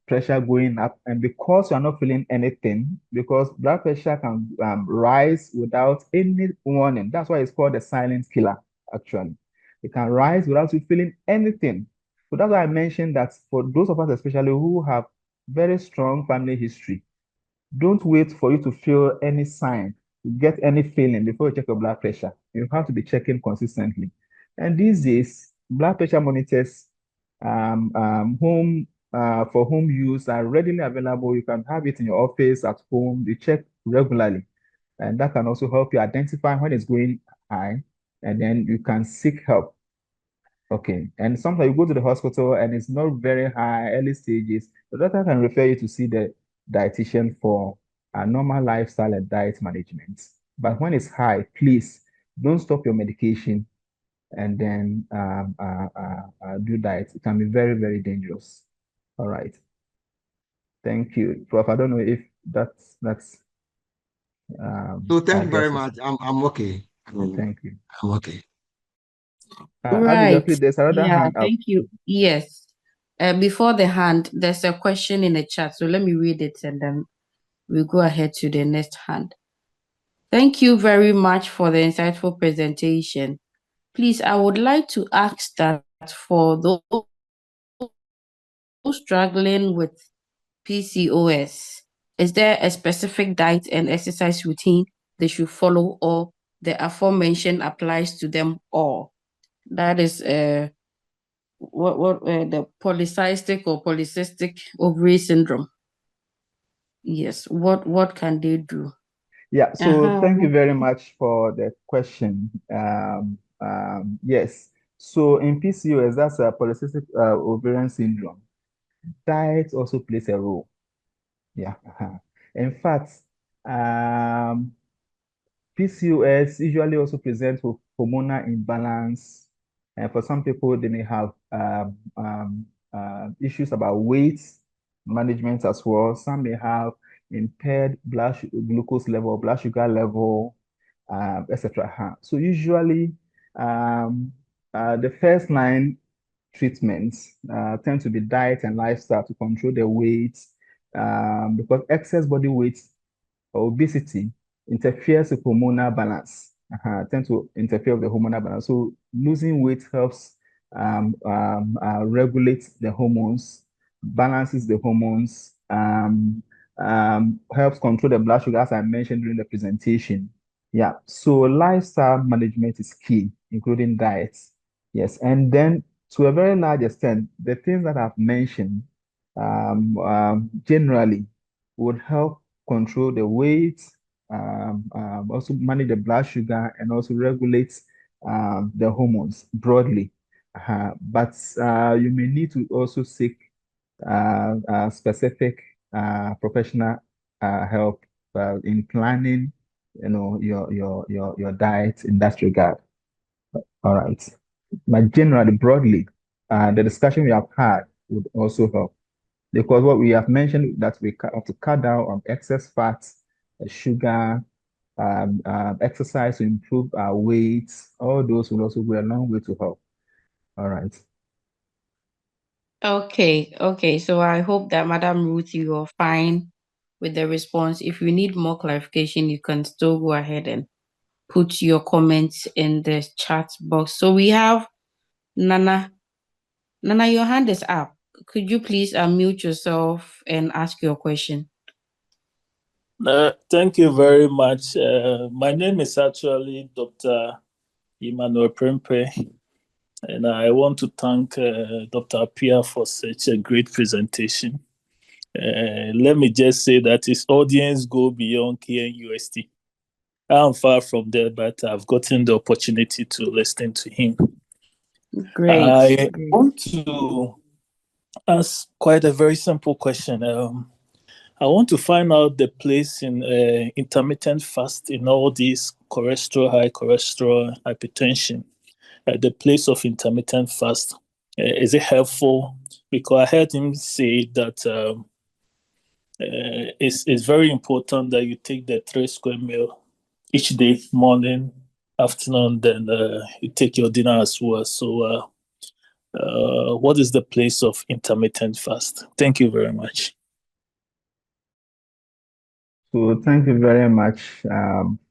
pressure going up, and because you're not feeling anything, because blood pressure can rise without any warning. That's why it's called a silent killer, actually. It can rise without you feeling anything. So that's why I mentioned that for those of us especially who have very strong family history, don't wait for you to feel any sign, to get any feeling before you check your blood pressure. You have to be checking consistently. And these days, blood pressure monitors for home use are readily available. You can have it in your office, at home. You check regularly. And that can also help you identify when it's going high, and then you can seek help. Okay. And sometimes you go to the hospital and it's not very high, early stages. The doctor can refer you to see the dietitian for a normal lifestyle and diet management. But when it's high, please don't stop your medication and then do diet. It can be very, very dangerous. All right. Thank you, Prof. I don't know if that's So thank you very addresses. much. I'm okay. Thank you. I'm okay. Right. Please, there's another Yeah, hand up. thank you. Yes. before the hand, there's a question in the chat. So let me read it and then we'll go ahead to the next hand. Thank you very much for the insightful presentation. Please, I would like to ask that for those struggling with PCOS, is there a specific diet and exercise routine they should follow, or the aforementioned applies to them all? That is the polycystic or polycystic ovary syndrome. Yes, what can they do? Yeah, so thank you very much for the question. Yes, so in PCOS, that's a polycystic ovarian syndrome. Diet also plays a role. Yeah. In fact, PCOS usually also presents with hormonal imbalance. And for some people, they may have issues about weight management as well. Some may have impaired glucose level, blood sugar level, etc. So usually, the first line treatments tend to be diet and lifestyle to control the weight, because excess body weight or obesity interferes with hormonal balance, tend to interfere with the hormonal balance. So losing weight helps regulate the hormones, balances the hormones, helps control the blood sugar, as I mentioned during the presentation. Yeah, so lifestyle management is key, including diets. Yes, and then to a very large extent, the things that I've mentioned generally would help control the weight, also manage the blood sugar, and also regulate the hormones broadly. But you may need to also seek specific professional help in planning, your diet in that regard. All right. But generally, broadly, the discussion we have had would also help, because what we have mentioned that we have to cut down on excess fats, sugar, exercise to improve our weight. All those will also go a long way to help. All right. Okay. So I hope that Madam Ruth, you are fine with the response. If you need more clarification, you can still go ahead and put your comments in the chat box. So we have Nana. Nana, your hand is up. Could you please unmute yourself and ask your question? Thank you very much. My name is actually Dr. Emmanuel Prempe, and I want to thank Dr. Apia for such a great presentation. Let me just say that his audience go beyond KNUST. I'm far from there, but I've gotten the opportunity to listen to him. Great. I want to ask quite a very simple question. I want to find out the place in intermittent fast in all these cholesterol, high cholesterol, hypertension. The place of intermittent fast, is it helpful? Because I heard him say that it's very important that you take the 3 square meal each day, morning, afternoon, then you take your dinner as well. So what is the place of intermittent fast? Thank you very much. So thank you very much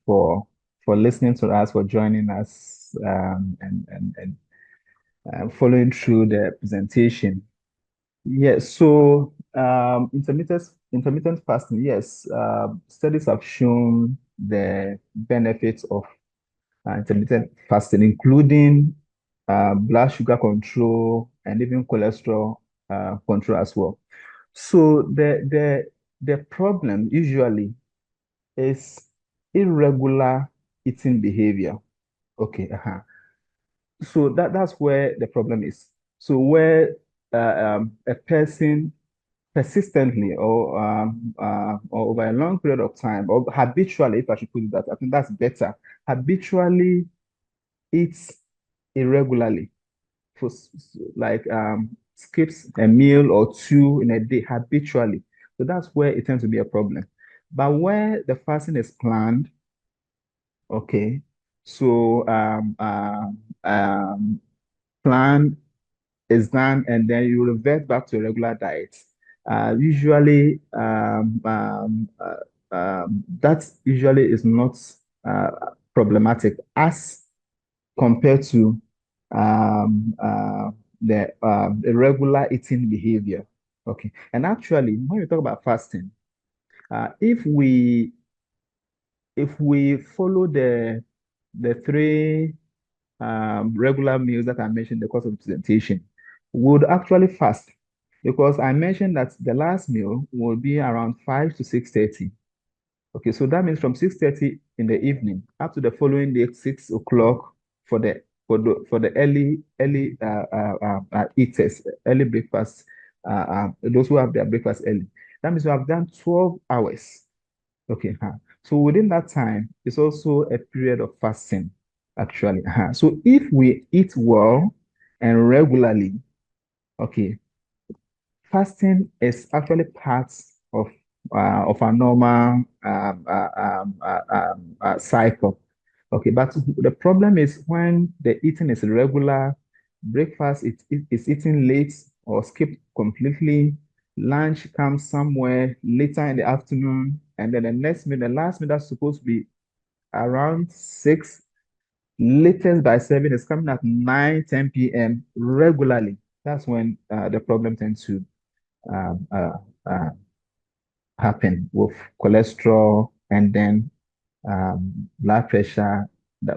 for listening to us, for joining us, and following through the presentation. Yes, so intermittent fasting, yes, studies have shown the benefits of intermittent fasting, including blood sugar control and even cholesterol control as well. So the problem usually is irregular eating behavior. Okay, so that's where the problem is. So where a person persistently or over a long period of time or habitually, if I should put it that, I think that's better, habitually eats irregularly, for like skips a meal or two in a day habitually. So that's where it tends to be a problem. But where the fasting is planned, okay, so planned is done, and then you revert back to a regular diet. Usually, that usually is not problematic as compared to um, uh, the regular eating behavior. Okay, and actually, when we talk about fasting, if we follow the three regular meals that I mentioned in the course of the presentation, would actually fast because I mentioned that the last meal will be around 5 to 6:30. Okay, so that means from 6:30 in the evening up to the following day, 6 o'clock for the early eaters, early breakfast, those who have their breakfast early. That means we have done 12 hours. Okay, so within that time, it's also a period of fasting, actually. So if we eat well and regularly, okay, fasting is actually part of our normal cycle. Okay, but the problem is when the eating is irregular, breakfast is eaten late or skipped completely, lunch comes somewhere later in the afternoon, and then the next meal, the last meal that's supposed to be around 6, latest by 7 is coming at 9, 10 p.m. regularly. That's when the problem tends to um, uh, uh, happen with cholesterol and then blood pressure,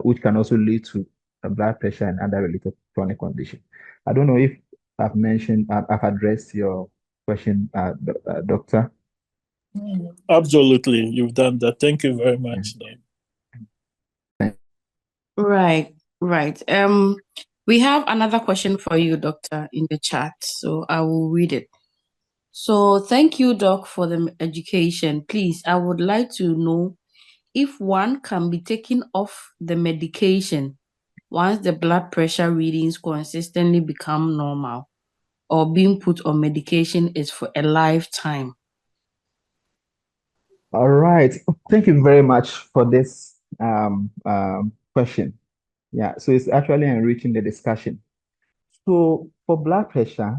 which can also lead to blood pressure and other related chronic conditions. I don't know if I've addressed your question, doctor. Absolutely, you've done that. Thank you very much, Doc. Right, right. We have another question for you, Doctor, in the chat, so I will read it. So, thank you, Doc, for the education. Please, I would like to know if one can be taken off the medication once the blood pressure readings consistently become normal, or being put on medication is for a lifetime. All right. Thank you very much for this question. Yeah, so it's actually enriching the discussion. So for blood pressure,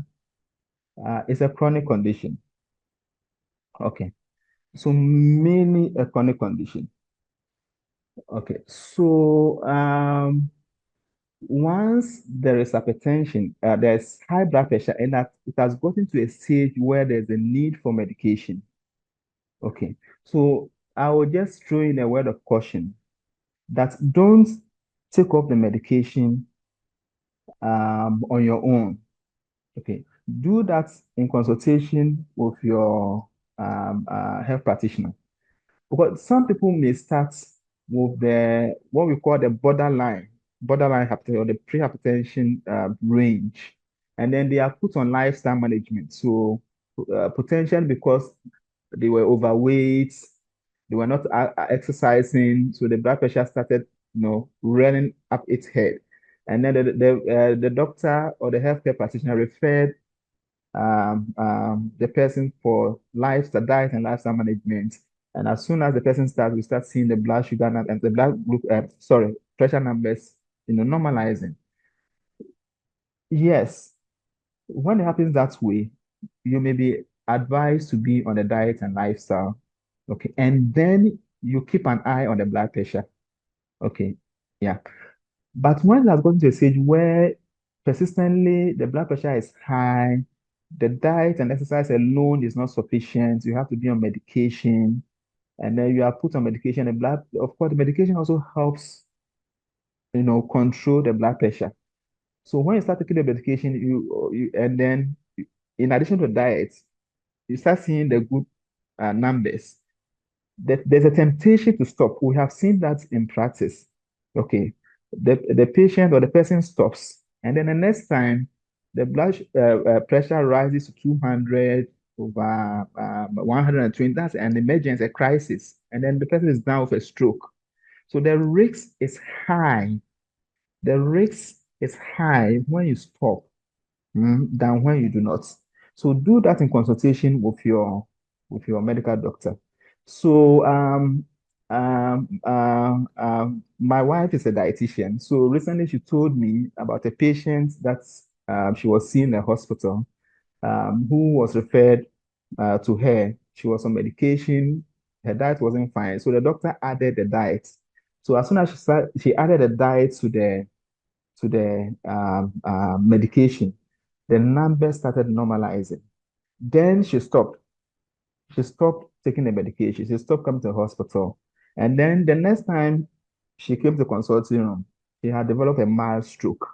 it's a chronic condition. Okay. So mainly a chronic condition. Okay. So once there is hypertension, there's high blood pressure, and that it has gotten to a stage where there's a need for medication. Okay. So I will just throw in a word of caution that don't take up the medication on your own. Okay. Do that in consultation with your health practitioner. Because some people may start with the what we call the borderline hypertension or the pre-hypertension range, and then they are put on lifestyle management. So potentially because they were overweight, they were not exercising, so the blood pressure started, running up its head, and then the doctor or the healthcare practitioner referred the person for lifestyle diet and lifestyle management. And as soon as the person starts, we start seeing the blood sugar and the pressure numbers, normalizing. Yes, when it happens that way, you may be advised to be on a diet and lifestyle. Okay, and then you keep an eye on the blood pressure. Okay, yeah. But when it has gotten to a stage where persistently the blood pressure is high, the diet and exercise alone is not sufficient, you have to be on medication, and then you are put on medication. Of course, the medication also helps, control the blood pressure. So when you start taking the medication, and then in addition to diet, you start seeing the good numbers. There's a temptation to stop. We have seen that in practice. Okay, the patient or the person stops, and then the next time the blood pressure rises to 200 over 120. That's an emergency, a crisis, and then the person is down with a stroke. So the risk is high. The risk is high when you stop than when you do not. So do that in consultation with your medical doctor. So my wife is a dietitian. So recently she told me about a patient that she was seen in a hospital, who was referred to her. She was on medication. Her diet wasn't fine. So the doctor added the diet. So as soon as she added the diet to the medication, the numbers started normalizing. Then she stopped. She stopped taking the medication. She stopped coming to the hospital. And then the next time she came to the consulting room, she had developed a mild stroke.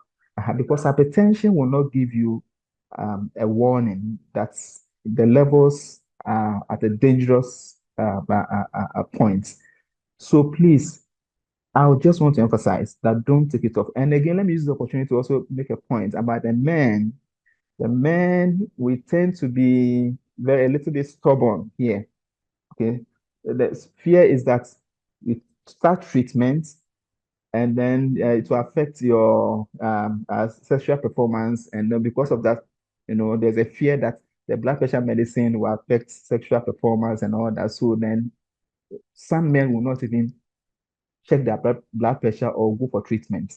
Because hypertension will not give you a warning that the levels are at a dangerous point. So please, I would just want to emphasize that don't take it off. And again, let me use the opportunity to also make a point about the men. The men, we tend to be a little bit stubborn here. Okay. The fear is that you start treatment and then it will affect your sexual performance. And then because of that, there's a fear that the blood pressure medicine will affect sexual performance and all that. So then some men will not even check their blood pressure or go for treatment.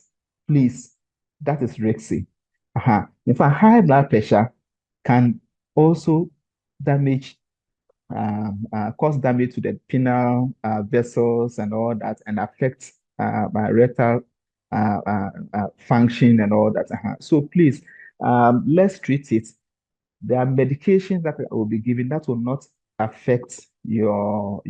Please, that is risky. In fact, high blood pressure can also damage cause damage to the penile vessels and all that, and affect rectal function and all that. So please, let's treat it. There are medications that will be given that will not affect your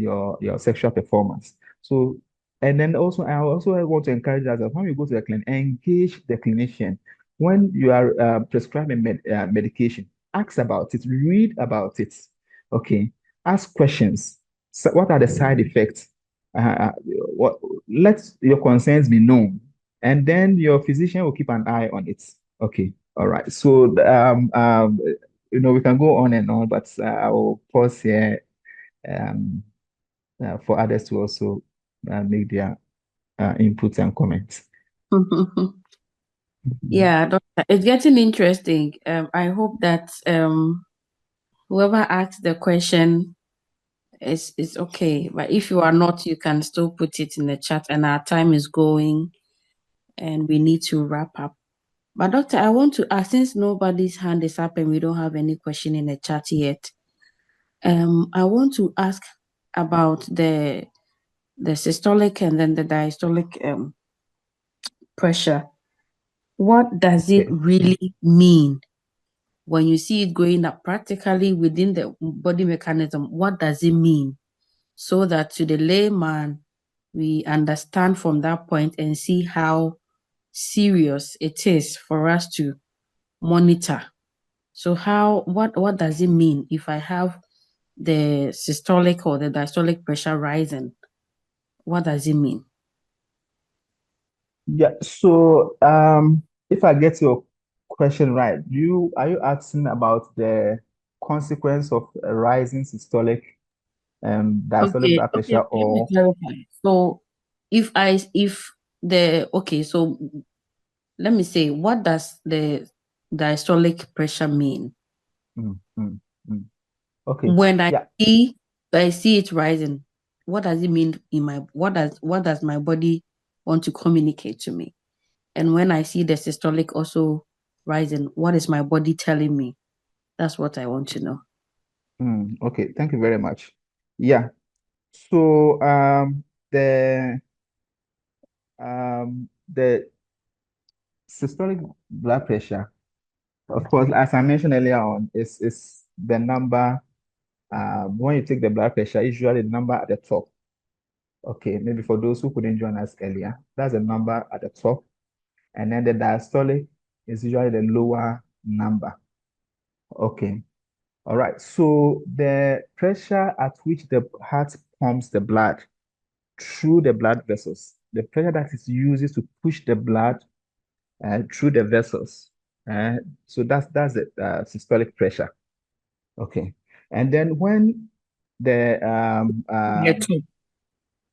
sexual performance. So, and then also, I also want to encourage us that when you go to the clinic, engage the clinician. When you are prescribing medication, ask about it, read about it. Okay, ask questions. So what are the side effects? What let your concerns be known, and then your physician will keep an eye on it. Okay, all right. So we can go on and on, but I will pause here um, for others to also make their inputs and comments. Yeah, doctor, it's getting interesting. I hope that whoever asked the question is okay. But if you are not, you can still put it in the chat, and our time is going and we need to wrap up. But doctor, I want to ask, since nobody's hand is up and we don't have any question in the chat yet, I want to ask about the systolic and then the diastolic pressure. What does it really mean when you see it going up practically within the body mechanism? What does it mean? So that to the layman, we understand from that point and see how serious it is for us to monitor. So what does it mean if I have the systolic or the diastolic pressure rising? What does it mean? Yeah. So if I get your question right, are you asking about the consequence of a rising systolic diastolic blood Okay, pressure, let me or clarify. So so let me say, what does the diastolic pressure mean? mm, mm, mm. Okay. When Yeah. I see it rising, what does it mean in my what does my body want to communicate to me? And when I see the systolic also rising, what is my body telling me? That's what I want to know. Okay. Thank you very much. Yeah. So the systolic blood pressure, of course, as I mentioned earlier on, is the number. When you take the blood pressure, usually the number at the top. Okay, maybe for those who couldn't join us earlier, that's the number at the top. And then the diastolic is usually the lower number. Okay. All right. So the pressure at which the heart pumps the blood through the blood vessels, the pressure that is used to push the blood through the vessels. So that's the systolic pressure. Okay. And then when the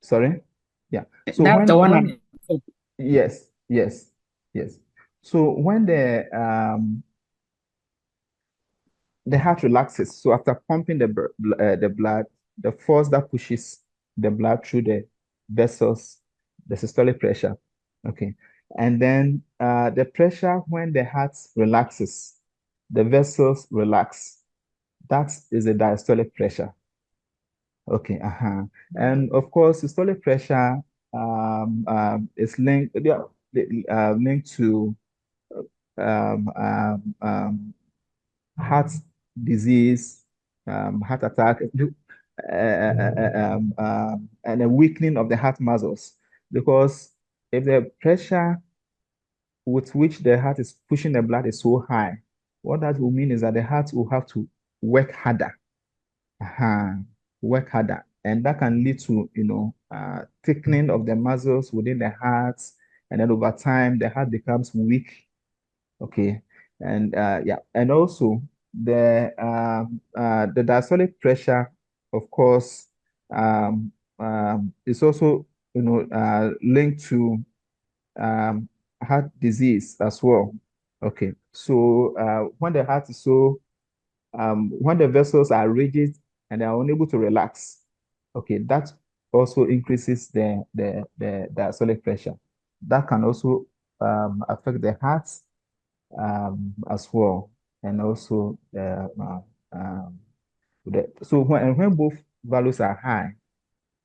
sorry, yeah. So That's the one when yes, yes, yes. So when the heart relaxes, so after pumping the blood, the force that pushes the blood through the vessels, the systolic pressure, okay, And then the pressure when the heart relaxes, the vessels relax. That is the diastolic pressure. Okay, and of course, systolic pressure is linked, linked to um, um, um, heart disease, heart attack, and a weakening of the heart muscles. Because if the pressure with which the heart is pushing the blood is so high, what that will mean is that the heart will have to work harder, uh work harder, and that can lead to thickening of the muscles within the heart, and then over time the heart becomes weak. Okay, and yeah, and also the diastolic pressure, of course, is also linked to um, heart disease as well. Okay, so when the heart is so when the vessels are rigid and they are unable to relax, okay, that also increases the diastolic pressure. That can also affect the heart as well, and also so when both values are high,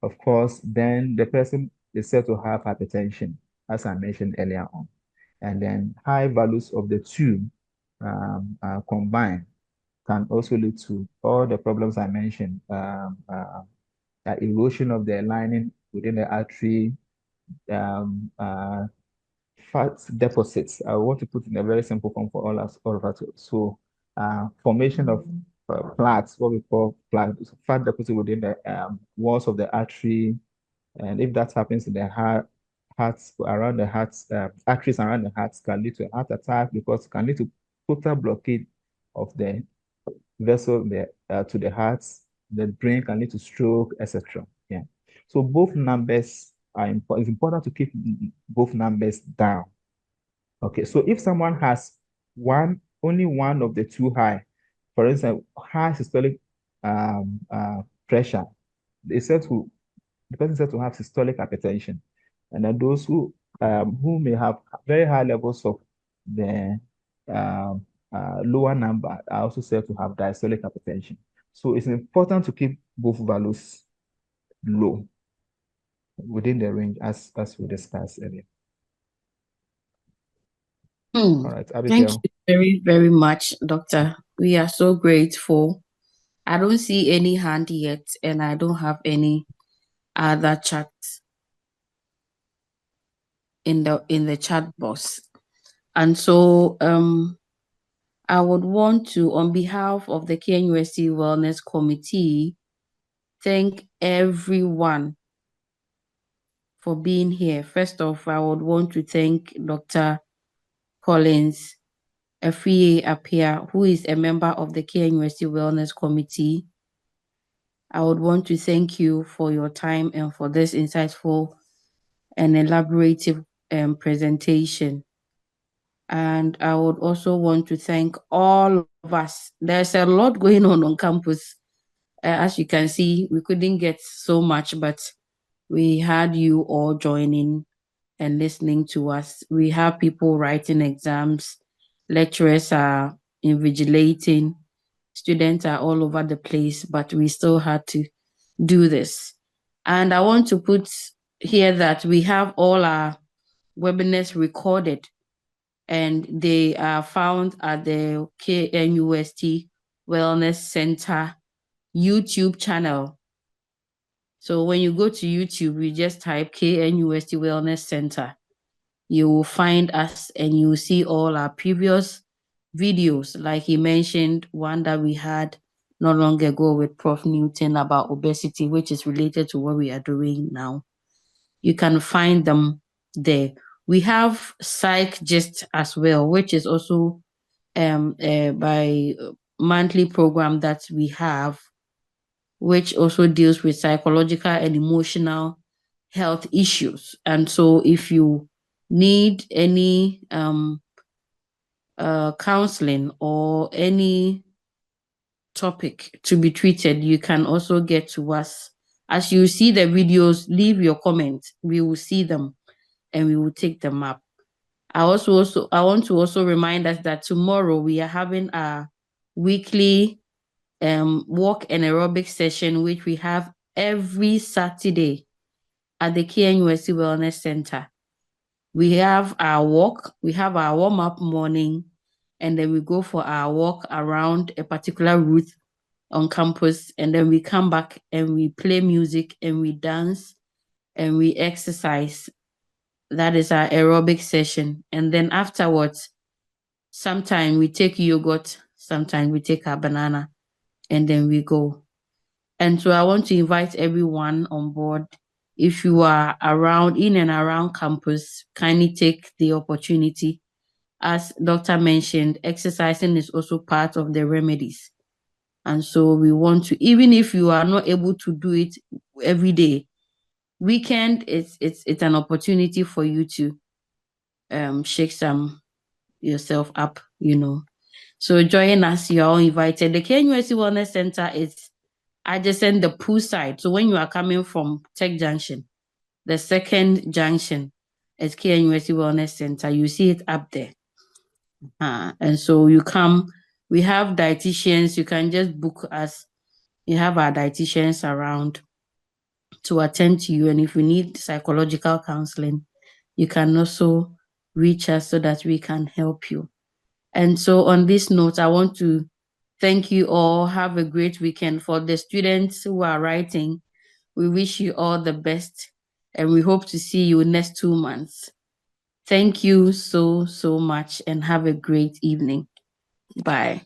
of course, then the person is said to have hypertension, as I mentioned earlier on. And then high values of the two combined can also lead to all the problems I mentioned, erosion of the lining within the artery, um, uh, fat deposits. I want to put in a very simple form for all of us. So, formation of plaques, what we call plaques, fat deposit within the walls of the artery, and if that happens in the hearts around the hearts, arteries around the hearts can lead to a heart attack because it can lead to total blockade of the vessel to the hearts. The brain can lead to stroke, etc. Yeah. So both numbers are important. It's important to keep both numbers down. Okay. So if someone has only one of the two high, for instance, high systolic pressure, they said to the person said to have systolic hypertension. And then those who may have very high levels of the lower number are also said to have diastolic hypertension. So it's important to keep both values low within the range as we discussed earlier. All right, Thank Abigail. you very, very much, Doctor. We are so grateful. I don't see any hand yet, and I don't have any other chat in the chat box. And so I would want to, on behalf of the KNUST Wellness Committee, thank everyone for being here. First off, I would want to thank Dr. Collins Afriye Apia, who is a member of the KNUST Wellness Committee. I would want to thank you for your time and for this insightful and elaborative presentation. And I would also want to thank all of us. There's a lot going on campus. As you can see, we couldn't get so much, but we had you all joining and listening to us. We have people writing exams, lecturers are invigilating, students are all over the place, but we still had to do this. And I want to put here that we have all our webinars recorded, and they are found at the KNUST Wellness Center YouTube channel. So when you go to YouTube, you just type KNUST Wellness Center. You will find us and you will see all our previous videos. Like he mentioned, one that we had not long ago with Prof. Newton about obesity, which is related to what we are doing now. You can find them there. We have Psych Gist as well, which is also by monthly program that we have, which also deals with psychological and emotional health issues. And so if you need any counseling or any topic to be treated, you can also get to us. As you see the videos, leave your comments. We will see them and we will take them up. I want to also remind us that tomorrow we are having a weekly walk and aerobic session, which we have every Saturday at the KNUSC Wellness Center. We have our walk, we have our warm-up morning, and then we go for our walk around a particular route on campus, and then we come back and we play music and we dance and we exercise. That is our aerobic session. And then afterwards, sometimes we take yogurt, sometimes we take our banana, and then we go. And so I want to invite everyone on board. If you are around, in and around campus, kindly take the opportunity. As Doctor mentioned, exercising is also part of the remedies. And so we want to, even if you are not able to do it every day, weekend, it's an opportunity for you to shake yourself up, So join us, you're all invited. The KNUSC Wellness Center is adjacent the poolside. So when you are coming from Tech Junction, the second junction is KNUSC Wellness Center. You see it up there. And so you come, we have dietitians, you can just book us. You have our dietitians around to attend to you. And if you need psychological counseling, you can also reach us so that we can help you. And so on this note, I want to thank you all. Have a great weekend. For the students who are writing, we wish you all the best, and we hope to see you next 2 months. Thank you so much, and have a great evening. Bye.